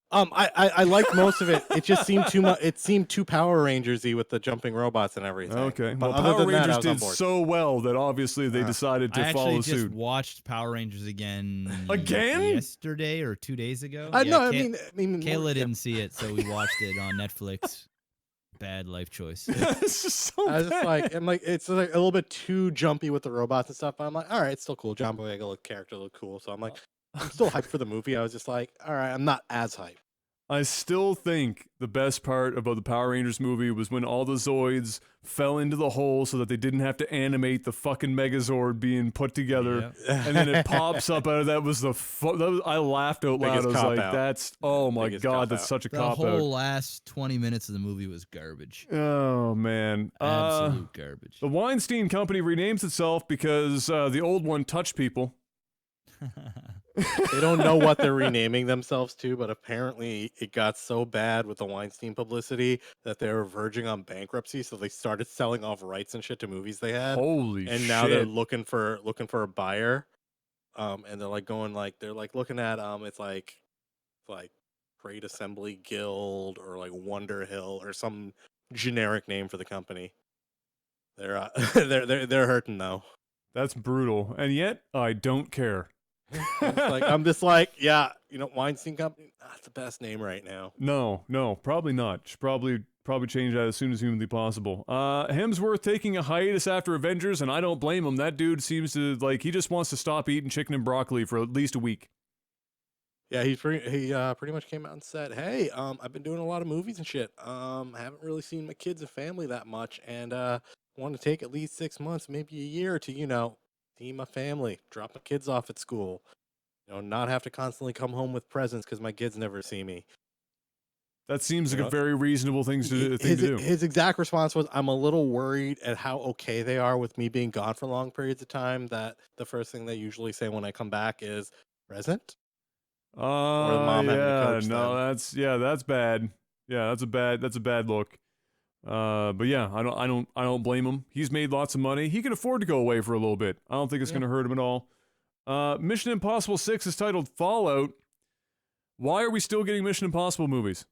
I liked most of it. It just seemed too much. It seemed too Power Rangers-y with the jumping robots and everything. Okay, but well, Power Rangers did so well that obviously they decided to follow suit. I actually just watched Power Rangers again. Yesterday or 2 days ago. I mean, Kayla didn't see it, so we watched it on Netflix. Bad life choice. It's just so I was just like, it's like a little bit too jumpy with the robots and stuff. But I'm like, all right, it's still cool. John Boyega character look cool, so I'm like, I'm still hyped for the movie. I was just like, all right, I'm not as hyped. I still think the best part about the Power Rangers movie was when all the Zoids fell into the hole so that they didn't have to animate the fucking Megazord being put together, and then it pops up out of that. I laughed out loud. I was like, "That's oh my God, that's such a cop out." The whole last 20 minutes of the movie was garbage. Oh man, absolute garbage. The Weinstein Company renames itself because the old one touched people. They don't know what they're renaming themselves to, but apparently it got so bad with the Weinstein publicity that they were verging on bankruptcy, so they started selling off rights and shit to movies they had. Holy shit. And now they're looking for a buyer. and they're like going like they're like looking at it's like Great Assembly Guild or like Wonder Hill or some generic name for the company. They're they're hurting though. That's brutal, and yet I don't care. I'm just like, yeah, Weinstein Company, not the best name right now. No, probably not. Should probably change that as soon as humanly possible. Hemsworth taking a hiatus after Avengers, and I don't blame him. That dude seems to he just wants to stop eating chicken and broccoli for at least a week. Yeah, he pretty much came out and said, "Hey, I've been doing a lot of movies and shit. Haven't really seen my kids and family that much, and want to take at least 6 months, maybe a year to see my family, drop my kids off at school, not have to constantly come home with presents because my kids never see me." That seems like a very reasonable thing to do. His exact response was, "I'm a little worried at how okay they are with me being gone for long periods of time. That the first thing they usually say when I come back is present." Or the mom having to coach them. That's bad. Yeah, that's a bad look. But yeah, I don't blame him. He's made lots of money. He can afford to go away for a little bit. I don't think it's gonna hurt him at all. Mission Impossible 6 is titled Fallout. Why are we still getting Mission Impossible movies?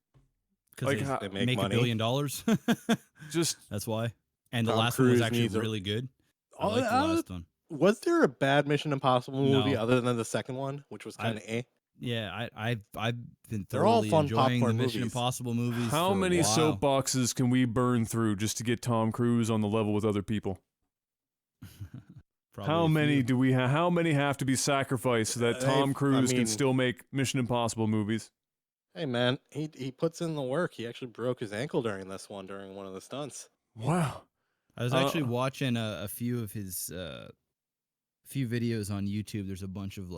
Because they make money. $1 billion. Just that's why. And the Tom last one was Cruise actually needs really good. I liked the last one. Was there a bad Mission Impossible movie No. other than the second one, which was kind of eh? Yeah, I've been They're all thoroughly fun enjoying the popcorn Mission movies. Impossible movies. how for a many while. soapboxes can we burn through just to get Tom Cruise on the level with other people? Probably How a many few. do we have? How many have to be sacrificed so that Tom Cruise can mean- still make Mission Impossible movies? Hey man, he puts in the work. He actually broke his ankle during one of the stunts. Wow. I was actually watching a few of his few videos on YouTube. There's a bunch of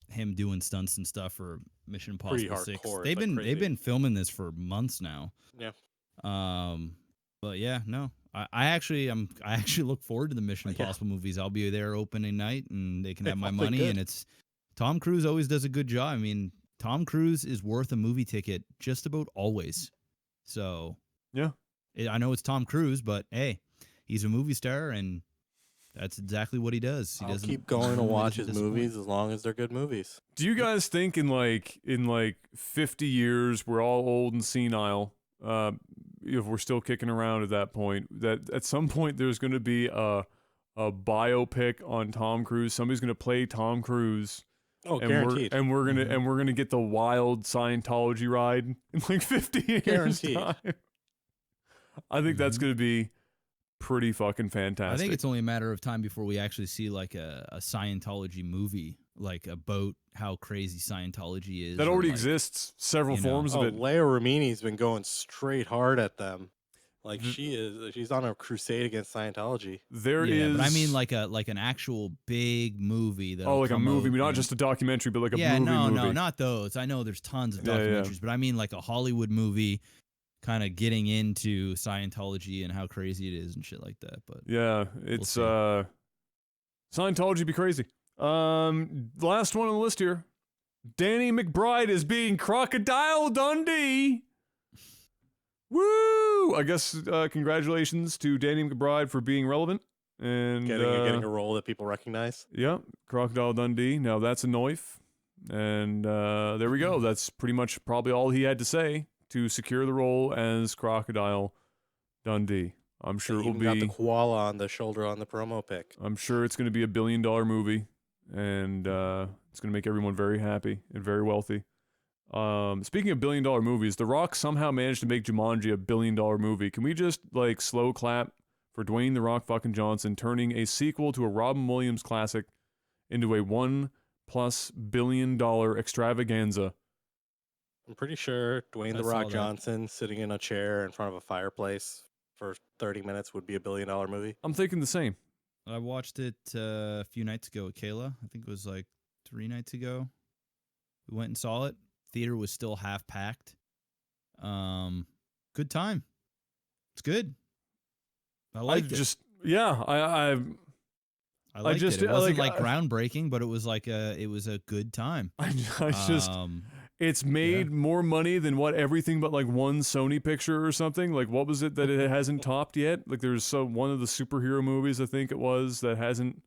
him doing stunts and stuff for Mission Pretty Impossible 6. hardcore, They've it's, like, been crazy. filming this for months now. Yeah. But yeah, no. I actually look forward to the Mission Yeah. Impossible movies. I'll be there opening night and they can They're have my awfully money good. and it's Tom Cruise always does a good job. I mean, Tom Cruise is worth a movie ticket just about always. So, Yeah. I know it's Tom Cruise, but hey, he's a movie star and that's exactly what he does. He I'll doesn't keep going to he watch doesn't his disappoint. movies as long as they're good movies. Do you guys think in 50 years we're all old and senile? If we're still kicking around at that point, that at some point there's going to be a biopic on Tom Cruise. Somebody's going to play Tom Cruise. Oh, And guaranteed. we're gonna get the wild Scientology ride in 50 years Guaranteed. time. I think that's gonna be pretty fucking fantastic. I think it's only a matter of time before we actually see a Scientology movie about how crazy Scientology is. that or, already exists. Several you know. forms Oh, of it. Leia Remini's been going straight hard at them. She's on a crusade against Scientology. There Yeah, is. but I mean like an actual big movie. like a movie, not and, just a documentary, but like a yeah, movie. no, not those. I know there's tons of Yeah, yeah. documentaries, but I mean like a Hollywood movie, kind of getting into Scientology and how crazy it is and shit like that. But Yeah, it's see. Scientology be crazy. Last one on the list here. Danny McBride is being Crocodile Dundee. Woo! I guess congratulations to Danny McBride for being relevant and Getting a role that people recognize. yeah, Crocodile Dundee. Now that's a knife, and there we go. That's pretty much probably all he had to say to secure the role as Crocodile Dundee. I'm sure it will Even got be. the koala on the shoulder on the promo pic. I'm sure it's going to be $1 billion movie, and it's going to make everyone very happy and very wealthy. Speaking of $1 billion movies, The Rock somehow managed to make Jumanji $1 billion movie. Can we just slow clap for Dwayne The Rock fucking Johnson turning a sequel to a Robin Williams classic into a $1+ billion extravaganza? I'm pretty sure Dwayne I The saw Rock that. Johnson sitting in a chair in front of a fireplace for 30 minutes would be $1 billion movie. I'm thinking the same. I watched it a few nights ago with Kayla. I think it was 3 nights ago. We went and saw it. Theater was still half packed. Good time. It's good. I liked it. I I liked just- it. It wasn't like, groundbreaking, but it was it was a good time. I just it's made more money than what everything but one Sony picture or something. What was it that it hasn't topped yet? There's one of the superhero movies I think it was that hasn't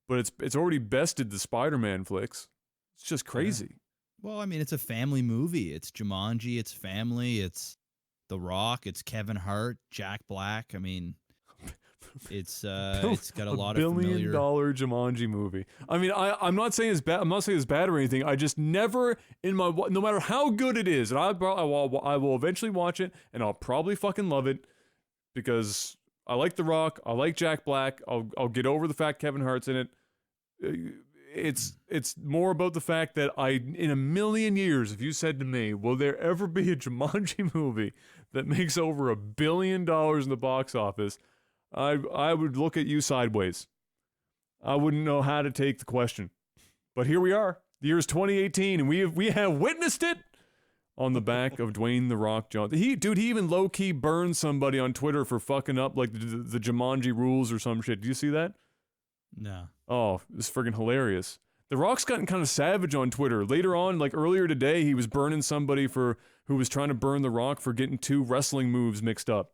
but it's already bested the Spider-Man flicks. It's just crazy. Well, I mean, it's a family movie. It's Jumanji. It's family. It's The Rock. It's Kevin Hart, Jack Black. I mean, it's got a lot of familiar. $1 billion Jumanji movie. I mean, I'm not saying it's bad. I'm not saying it's bad or anything. I just never no matter how good it is, and I will eventually watch it, and I'll probably fucking love it because I like The Rock. I like Jack Black. I'll get over the fact Kevin Hart's in it. It's more about the fact that in a million years, if you said to me, will there ever be a Jumanji movie that makes over $1 billion in the box office, I would look at you sideways. I wouldn't know how to take the question. But here we are. The year is 2018, and we have witnessed it on the back of Dwayne The Rock Johnson. He even low-key burned somebody on Twitter for fucking up like the Jumanji rules or some shit. Do you see that? No. Oh, it's friggin' hilarious. The Rock's gotten kind of savage on Twitter. Later on, like earlier today, he was burning somebody who was trying to burn The Rock for getting 2 wrestling moves mixed up.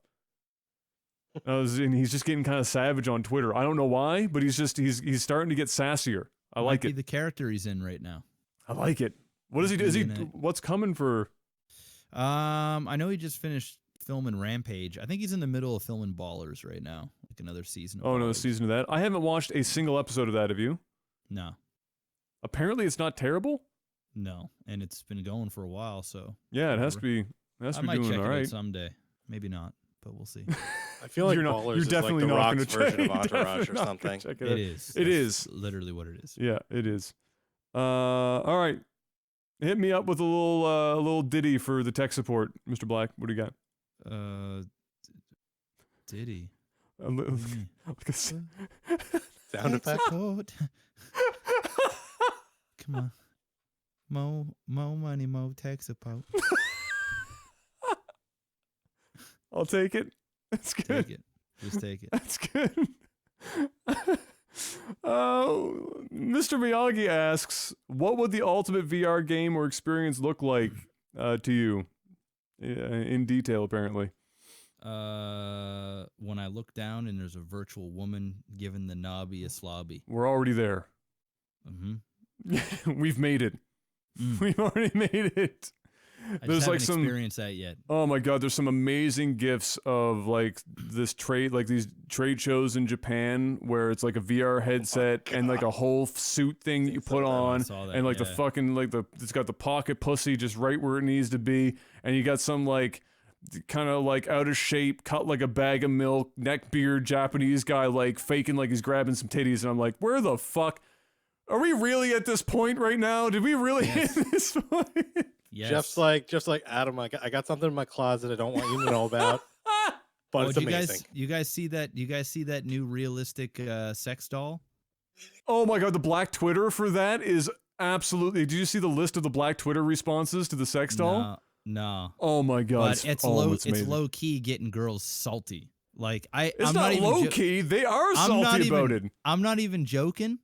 And he's just getting kind of savage on Twitter. I don't know why, but he's starting to get sassier. I like it. The character he's in right now. I like it. What does he do? What's coming for? I know he just finished filming Rampage. I think he's in the middle of filming Ballers right now, like another season. Of another season of that. I haven't watched a single episode of that. Have you? No. Apparently, it's not terrible. No, and it's been going for a while. So yeah, it has to be. It has to be doing all right. I might check it out someday. Maybe not, but we'll see. I feel like Ballers is definitely like The not Rock's version of Entourage or something. It is. It is literally what it is. Yeah, it is. All right. Hit me up with a little ditty for the tech support, Mr. Black. What do you got? Ditty. Sound effect. Come on. More money, more tech support. I'll take it. That's good. Take it. Just take it. That's good. Mr. Miyagi asks, what would the ultimate VR game or experience look like to you? In detail, apparently. When I look down and there's a virtual woman giving the knobby a slobby. We're already there. Mm-hmm. We've made it. We've already made it. There's like some experienced that yet. Oh my god, there's some amazing gifs of like these trade shows in Japan where it's like a VR headset and like a whole suit thing that you put on, and like the fucking it's got the pocket pussy just right where it needs to be, and you got some like kind of like out of shape, cut like a bag of milk, neck beard Japanese guy like faking like he's grabbing some titties, and I'm like, where the fuck are we really at this point right now? Did we really hit this point? Yes. Just like Adam, I got something in my closet I don't want you to know about. But it's amazing. You guys see that? You guys see that new realistic sex doll? Oh my god, the black Twitter for that is absolutely. Did you see the list of the black Twitter responses to the sex doll? No. Oh my god, but it's low key getting girls salty. Like it's I'm not low key. They are salty about it. I'm not even joking.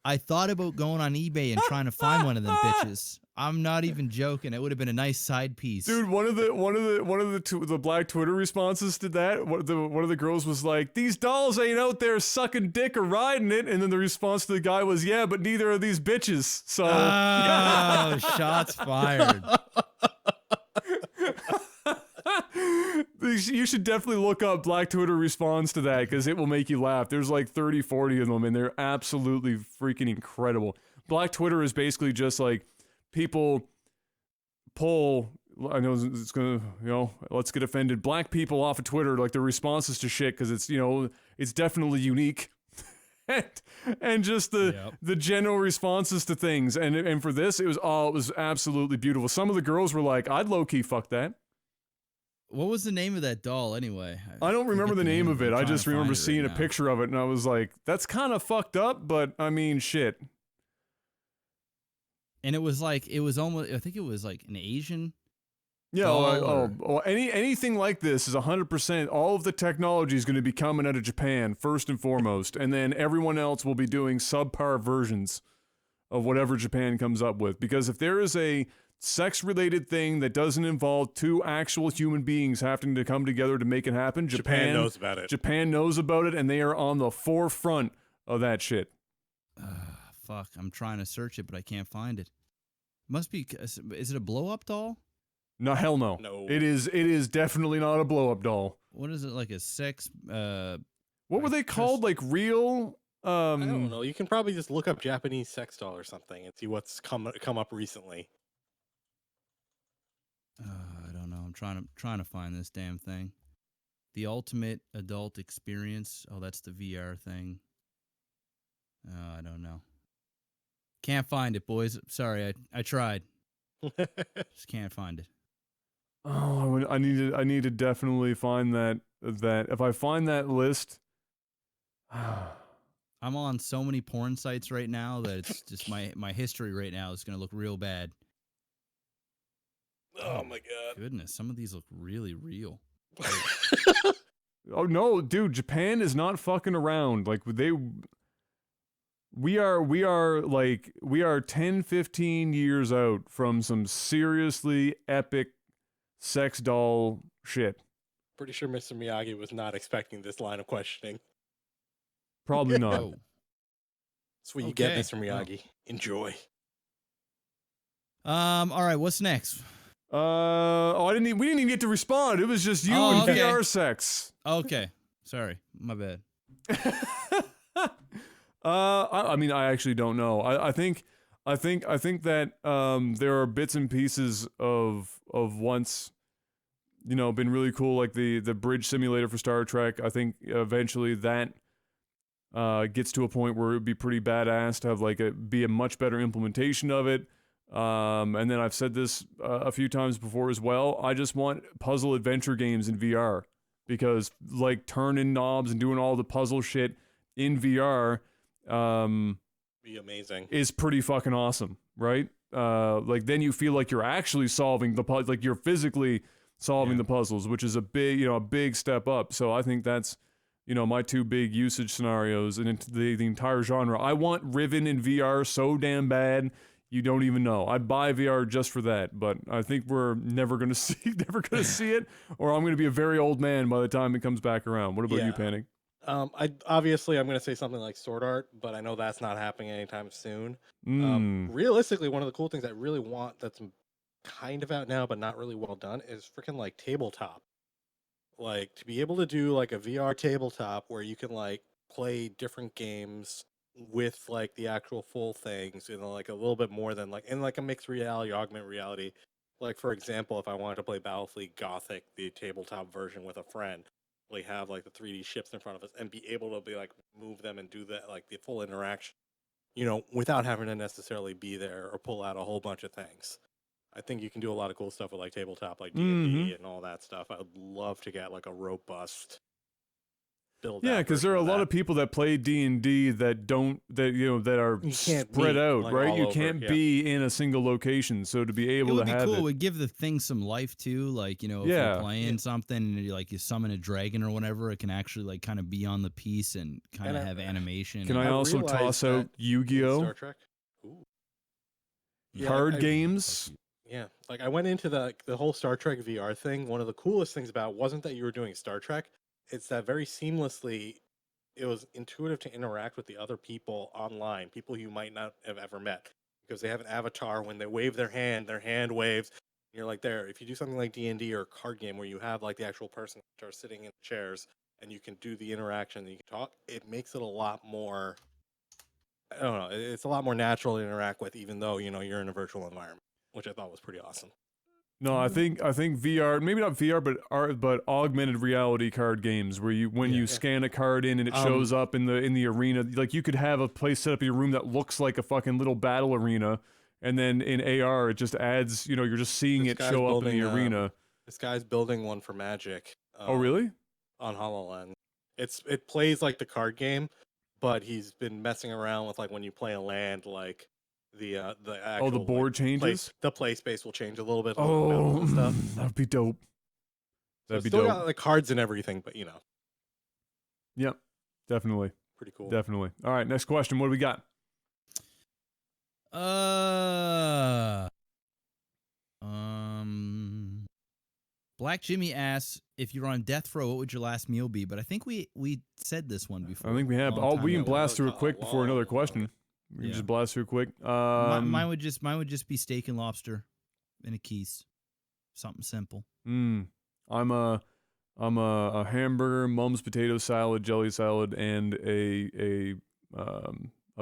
I thought about going on eBay and trying to find one of them bitches. I'm not even joking. It would have been a nice side piece. Dude, one of the black Twitter responses to that, one of the girls was like, "These dolls ain't out there sucking dick or riding it," and then the response to the guy was, "Yeah, but neither are these bitches." So, shots fired. You should definitely look up black Twitter response to that because it will make you laugh. There's like 30, 40 of them, and they're absolutely freaking incredible. Black Twitter is basically just like people pull, I know it's gonna, let's get offended, black people off of Twitter, like their responses to shit, because it's, it's definitely unique. and just the general responses to things. And for this, it was absolutely beautiful. Some of the girls were like, I'd low-key fuck that. What was the name of that doll anyway? I don't remember the name of it. I just remember seeing a picture of it, and I was like, that's kind of fucked up, but I mean, shit. And it was almost, I think it was like an Asian. Yeah, anything like this is 100%. All of the technology is going to be coming out of Japan first and foremost, and then everyone else will be doing subpar versions of whatever Japan comes up with. Because if there is a sex-related thing that doesn't involve 2 actual human beings having to come together to make it happen, Japan knows about it. Japan knows about it, and they are on the forefront of that shit. Fuck, I'm trying to search it, but I can't find it. Must be. Is it a blow up doll? No, hell no. No. It is definitely not a blow up doll. What is it, like a sex? What were I they called? just- Like real? I don't know. You can probably just look up Japanese sex doll or something and see what's come up recently. I don't know. I'm trying to find this damn thing. The ultimate adult experience. Oh, that's the VR thing. I don't know. Can't find it, boys. Sorry, I tried. Just can't find it. Oh, I need to definitely find that. If I find that list, I'm on so many porn sites right now that it's just my history right now is gonna look real bad. Oh my god. Goodness, some of these look really real. oh no, dude, Japan is not fucking around. Like we are 10, 15 years out from some seriously epic sex doll shit. Pretty sure Mr. Miyagi was not expecting this line of questioning. Probably not. Oh, That's what you get, Okay. Mr. Miyagi. Enjoy. all right. What's next? We didn't even get to respond. It was just you Oh, and okay. VR sex. Okay, sorry, my bad. I mean, I actually don't know. I think that there are bits and pieces of once, you know, been really cool, like the bridge simulator for Star Trek. I think eventually that gets to a point where it would be pretty badass to have like be a much better implementation of it. And then I've said this a few times before as well. I just want puzzle adventure games in VR because like turning knobs and doing all the puzzle shit in VR Be amazing. is pretty fucking awesome, right? Like then you feel like you're actually solving the puzzle, like you're physically solving the puzzles, which is a big step up. So I think that's, you know, my two big usage scenarios and the entire genre. I want Riven in VR so damn bad. You don't even know. I'd buy VR just for that, but I think we're never gonna see it, or I'm gonna be a very old man by the time it comes back around. What about you, Yeah. Panic? I'm gonna say something like Sword Art, but I know that's not happening anytime soon. Realistically, one of the cool things I really want that's kind of out now but not really well done is freaking like tabletop. Like to be able to do like a VR tabletop where you can like play different games with like the actual full things, you know, like a little bit more than like in like a mixed reality, augmented reality. Like for example, if I wanted to play Battlefleet Gothic, the tabletop version with a friend, like have like the 3D ships in front of us and be able to be like move them and do that like the full interaction, you know, without having to necessarily be there or pull out a whole bunch of things. I think you can do a lot of cool stuff with like tabletop, like D&D and all that stuff. I would love to get like a robust build. Yeah, because there are a lot of people that play D&D that are You can't spread meet, out, like, right? all You over, can't yeah. be in a single location. So to be It able would to be have cool. It it, would give the thing some life too. Like, you know, if Yeah. you're playing something and you summon a dragon or whatever, it can actually like kind of be on the piece and kind And of I- have animation. can and- I I've also realized toss out that in Yu-Gi-Oh? Star Trek. Ooh. Yeah, Card I- games? Yeah, like I went into the whole Star Trek VR thing. One of the coolest things about it wasn't that you were doing Star Trek; it's that very seamlessly, it was intuitive to interact with the other people online, people you might not have ever met, because they have an avatar. When they wave their hand waves. And you're like there. If you do something like D&D or a card game where you have like the actual person sitting in chairs and you can do the interaction and you can talk, it makes it a lot more. I don't know. It's a lot more natural to interact with, even though you know you're in a virtual environment, which I thought was pretty awesome. No, I think VR, maybe not VR, but augmented reality card games where you scan a card in and it shows up in the arena. Like you could have a place set up in your room that looks like a fucking little battle arena, and then in AR it just adds, you know, you're just seeing This it guy's show up in building, the arena. This guy's building one for Magic. Oh, really? On HoloLens. It plays like the card game, but he's been messing around with like when you play a land, like the actual the board changes? the play space will change a little bit. Oh, and stuff. that'd be dope. So That'd it's be still dope. got like cards and everything, but you know, Yep, definitely, pretty cool. definitely. All right, next question. What do we got? Black Jimmy asks, if you're on death row, what would your last meal be? But I think we said this one before. I think we have. a long We time can ago. blast through it quick before another question. We can Yeah. just blast through quick. Mine would just be steak and lobster in a Keys. Something simple. I'm a hamburger, mum's potato salad, jelly salad, and a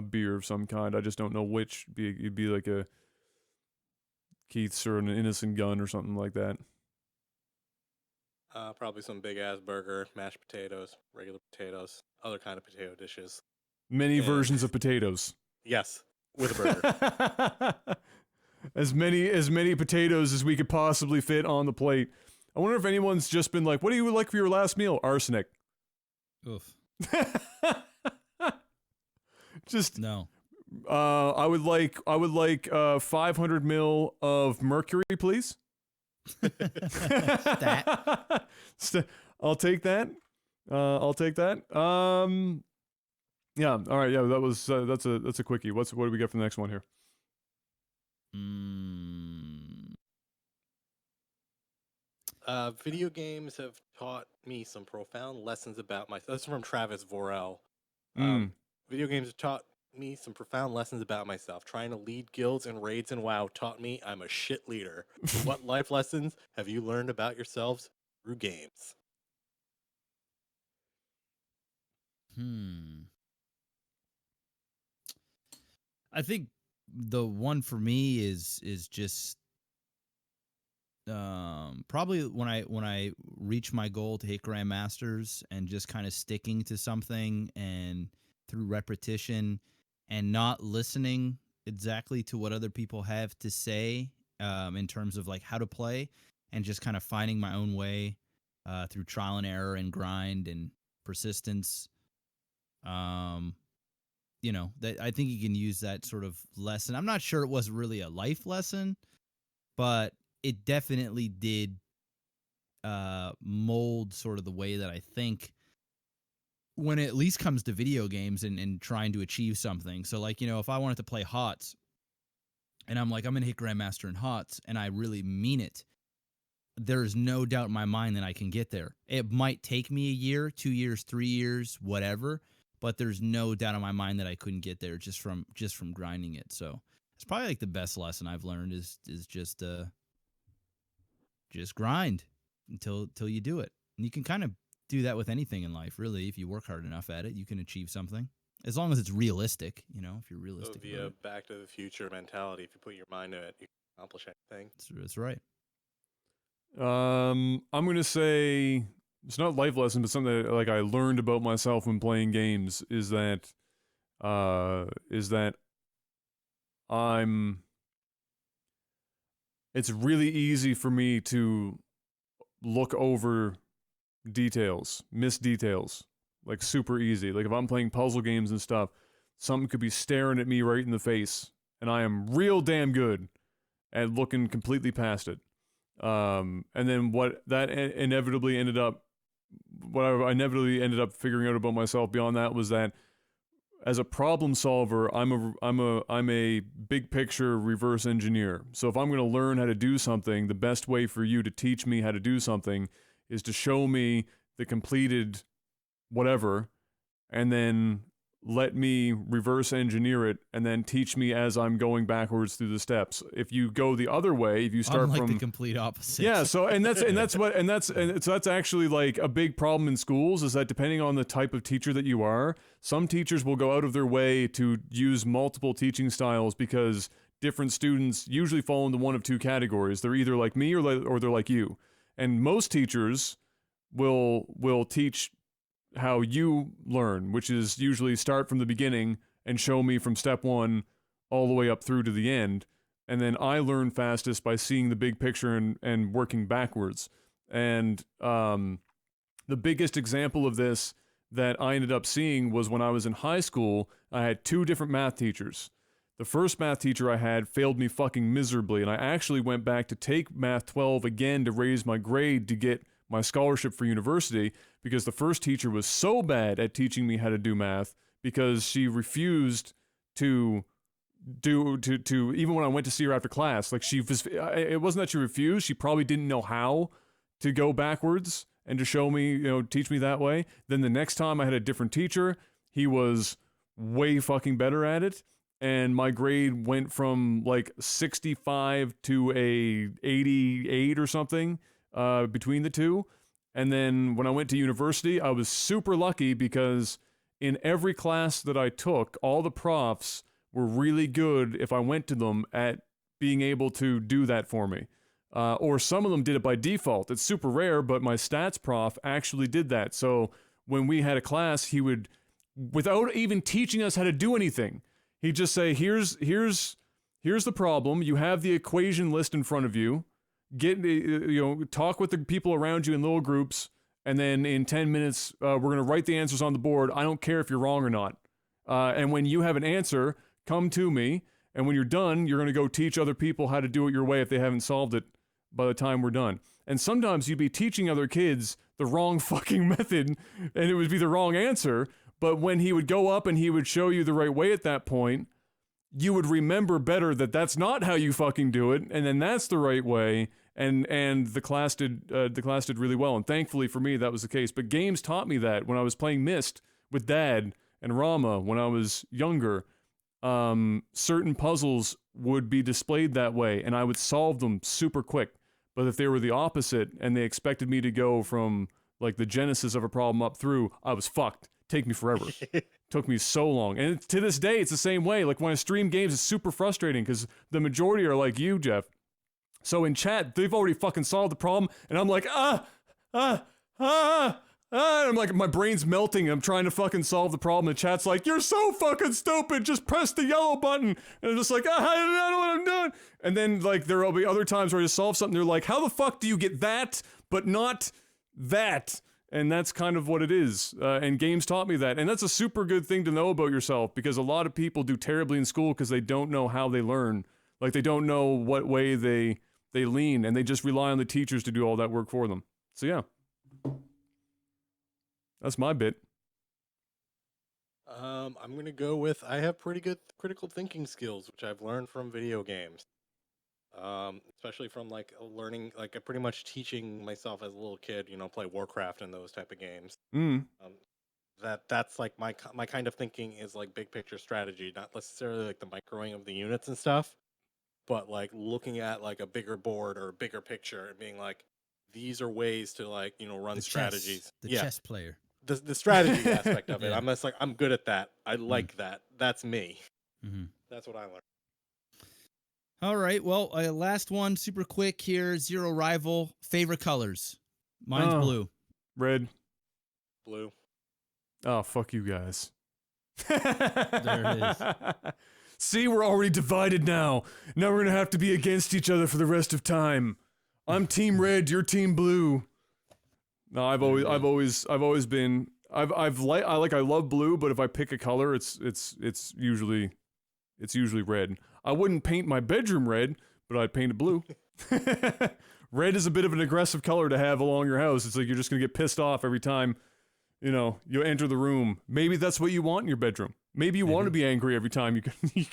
beer of some kind. I just don't know which. It'd be like a Keith's or an Innocent Gun or something like that. Probably some big ass burger, mashed potatoes, regular potatoes, other kind of potato dishes. Many And- versions of potatoes. Yes, with a burger. As many potatoes as we could possibly fit on the plate. I wonder if anyone's just been like, "What do you like for your last meal?" Arsenic. Oof. Just No. I would like 500 mil of mercury, please. Stat. I'll take that. Yeah. All right. Yeah. That was that's a quickie. What do we get for the next one here? Video games have taught me some profound lessons about myself. That's from Travis Vorel. Video games have taught me some profound lessons about myself. Trying to lead guilds and raids in WoW taught me I'm a shit leader. What life lessons have you learned about yourselves through games? I think the one for me is just probably when I reach my goal to hit Grandmasters and just kind of sticking to something and through repetition and not listening exactly to what other people have to say in terms of like how to play and just kind of finding my own way through trial and error and grind and persistence. You know, that I think you can use that sort of lesson. I'm not sure it was really a life lesson, but it definitely did mold sort of the way that I think when it at least comes to video games and trying to achieve something. So like, you know, if I wanted to play HOTS and I'm like, I'm going to hit Grandmaster in HOTS and I really mean it, there's no doubt in my mind that I can get there. It might take me a year, 2 years, 3 years, whatever, but there's no doubt in my mind that I couldn't get there just from grinding it. So it's probably like the best lesson I've learned is just grind until you do it. And you can kind of do that with anything in life, really. If you work hard enough at it, you can achieve something. As long as it's realistic, you know, if you're realistic. So via Back to the Future mentality, if you put your mind to it, you can accomplish anything. That's right. I'm gonna say it's not life lesson, but something that, like, I learned about myself when playing games is that it's really easy for me to look over details, miss details, like super easy. Like if I'm playing puzzle games and stuff, something could be staring at me right in the face, and I am real damn good at looking completely past it. And then what I inevitably ended up figuring out about myself beyond that was that as a problem solver, I'm a big picture reverse engineer. So if I'm going to learn how to do something, the best way for you to teach me how to do something is to show me the completed whatever, and then let me reverse engineer it, and then teach me as I'm going backwards through the steps. If you go the other way, if you start Unlike from the complete opposite. yeah, so that's actually like a big problem in schools, is that depending on the type of teacher that you are, some teachers will go out of their way to use multiple teaching styles because different students usually fall into one of two categories. They're either like me or they're like you. And most teachers will teach how you learn, which is usually start from the beginning and show me from step one all the way up through to the end. And then I learn fastest by seeing the big picture and working backwards. And the biggest example of this that I ended up seeing was when I was in high school. I had two different math teachers. The first math teacher I had failed me fucking miserably, and I actually went back to take Math 12 again to raise my grade to get my scholarship for university, because the first teacher was so bad at teaching me how to do math because she refused to even when I went to see her after class. Like, it wasn't that she refused, she probably didn't know how to go backwards and to show me, teach me that way. Then the next time I had a different teacher, he was way fucking better at it. and my grade went from like 65 to a 88 or something between the two. And then when I went to university, I was super lucky because in every class that I took, all the profs were really good if I went to them at being able to do that for me. Or some of them did it by default. It's super rare, but my stats prof actually did that. So when we had a class, he would, without even teaching us how to do anything, he'd just say, here's the problem. You have the equation list in front of you. Talk with the people around you in little groups, and then in 10 minutes, we're going to write the answers on the board. I don't care if you're wrong or not. And when you have an answer, come to me, and when you're done, you're going to go teach other people how to do it your way if they haven't solved it by the time we're done. And sometimes you'd be teaching other kids the wrong fucking method, and it would be the wrong answer, but when he would go up and he would show you the right way at that point, you would remember better that that's not how you fucking do it, and then that's the right way. And the class did really well, and thankfully for me that was the case. But games taught me that when I was playing Myst with Dad and Rama when I was younger, certain puzzles would be displayed that way, and I would solve them super quick. But if they were the opposite and they expected me to go from like the genesis of a problem up through, I was fucked. Take me forever. Took me so long, and to this day it's the same way. Like when I stream games, it's super frustrating because the majority are like you, Jeff. So in chat, they've already fucking solved the problem, and I'm like, and I'm like, my brain's melting, I'm trying to fucking solve the problem, and chat's like, you're so fucking stupid, just press the yellow button, and I'm just like, I don't know what I'm doing, and then, like, there'll be other times where I just solve something, they're like, how the fuck do you get that, but not that? And that's kind of what it is, and games taught me that, and that's a super good thing to know about yourself, because a lot of people do terribly in school because they don't know how they learn, like, they don't know what way they lean, and they just rely on the teachers to do all that work for them. So yeah. That's my bit. I'm gonna go with I have pretty good critical thinking skills, which I've learned from video games. Especially from like learning, like pretty much teaching myself as a little kid, play Warcraft and those type of games. That's like my kind of thinking is like big picture strategy, not necessarily like the microing of the units and stuff, but like looking at like a bigger board or a bigger picture and being like, these are ways to like, run strategies. The chess player. The strategy aspect of it. Yeah. I'm just like, I'm good at that. I like that. That's me. Mm-hmm. That's what I learned. All right. Well, last one, super quick here. Zero Rival. Favorite colors? Mine's blue. Red. Blue. Oh, fuck you guys. There it is. See, we're already divided now. Now we're gonna have to be against each other for the rest of time. I'm Team Red. You're Team Blue. No, I love blue, but if I pick a color, it's usually red. I wouldn't paint my bedroom red, but I'd paint it blue. Red is a bit of an aggressive color to have along your house. It's like you're just gonna get pissed off every time, you enter the room. Maybe that's what you want in your bedroom. Maybe you want to be angry every time you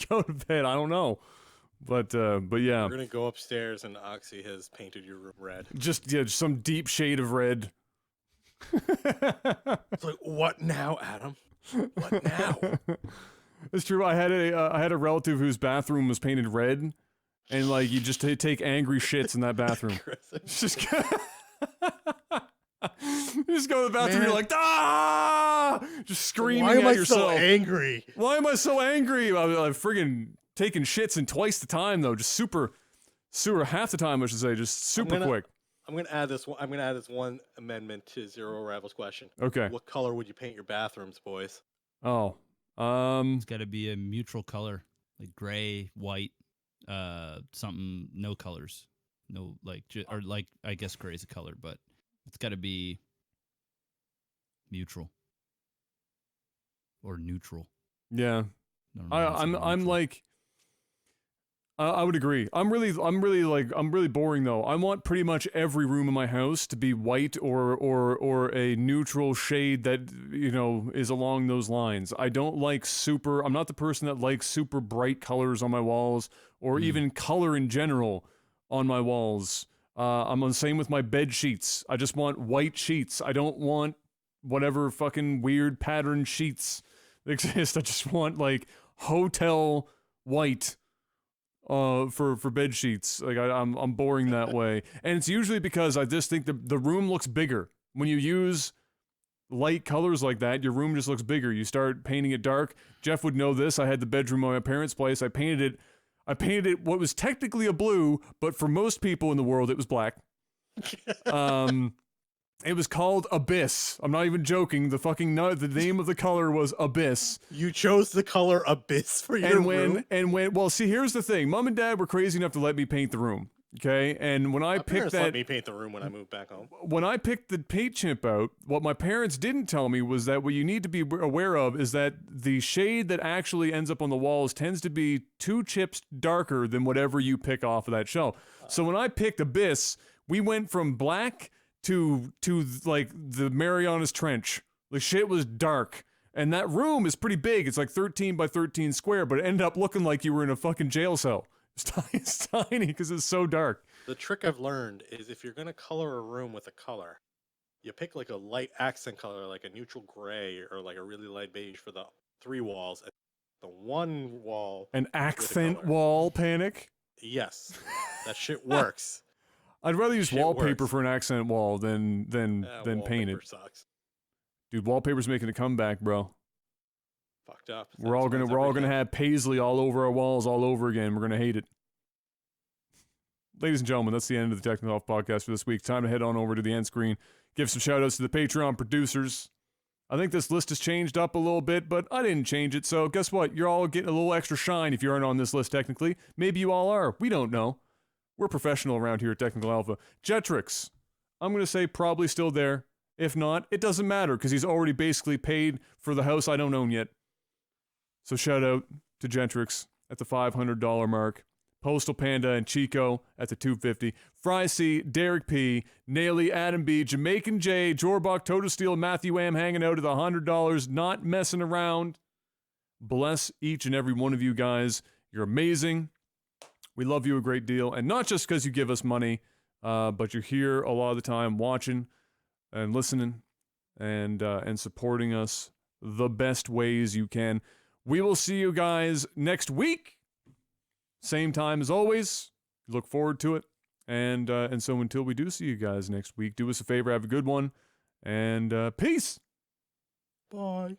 go to bed. I don't know. But yeah. We're gonna go upstairs and Oxy has painted your room red. Just some deep shade of red. It's like, what now, Adam? What now? It's true. I had a relative whose bathroom was painted red, and like you just take angry shits in that bathroom. just go to the bathroom. You're like, just screaming Why am at I yourself. so angry? Why am I so angry? I'm friggin' taking shits in twice the time though. Just super half the time I should say. Just super quick. I'm gonna add this one amendment to Zero Rival's question. Okay. What color would you paint your bathrooms, boys? Oh. It's got to be a neutral color, like gray, white, something. No colors, no or like I guess gray is a color, but it's got to be neutral or neutral. Yeah. I'm like. I would agree. I'm really boring though. I want pretty much every room in my house to be white or a neutral shade that, is along those lines. I don't like I'm not the person that likes super bright colors on my walls or even color in general on my walls. I'm the same with my bed sheets. I just want white sheets. I don't want whatever fucking weird pattern sheets exist. I just want like hotel white for bed sheets. Like I'm boring that way, and it's usually because I just think the room looks bigger when you use light colors like that. Your room just looks bigger. You start painting it dark. Jeff would know this. I had the bedroom at my parents' place. I painted it what was technically a blue, but for most people in the world it was black. It was called Abyss. I'm not even joking. The name of the color was Abyss. You chose the color Abyss for your room? Well, see, here's the thing. Mom and Dad were crazy enough to let me paint the room. Okay, and when I picked that, let me paint the room when I moved back home. When I picked the paint chip out, what my parents didn't tell me was that what you need to be aware of is that the shade that actually ends up on the walls tends to be 2 chips darker than whatever you pick off of that shelf. So when I picked Abyss, we went from black to like the Marianas Trench. The shit was dark. And that room is pretty big. It's like 13 by 13 square, but it ended up looking like you were in a fucking jail cell. It's tiny because it's so dark. The trick I've learned is if you're going to color a room with a color, you pick like a light accent color, like a neutral gray or like a really light beige for the 3 walls. And the 1 wall. An accent wall, Panic? Yes. That shit works. I'd rather use wallpaper for an accent wall than paint it. Sucks. Dude, wallpaper's making a comeback, bro. Fucked up. We're all gonna have paisley all over our walls all over again. We're gonna hate it. Ladies and gentlemen, that's the end of the Technical Health Podcast for this week. Time to head on over to the end screen. Give some shout outs to the Patreon producers. I think this list has changed up a little bit, but I didn't change it, so guess what? You're all getting a little extra shine if you aren't on this list technically. Maybe you all are. We don't know. We're professional around here at Technical Alpha. Jetrix, I'm going to say probably still there. If not, it doesn't matter because he's already basically paid for the house I don't own yet. So shout out to Jetrix at the $500 mark. Postal Panda and Chico at the $250. Fry C, Derek P, Naily, Adam B, Jamaican J, Jorbach, Total Steel, Matthew M hanging out at the $100, not messing around. Bless each and every one of you guys. You're amazing. We love you a great deal, and not just because you give us money, but you're here a lot of the time watching and listening and supporting us the best ways you can. We will see you guys next week. Same time as always. Look forward to it. And so until we do see you guys next week, do us a favor, have a good one, and peace. Bye.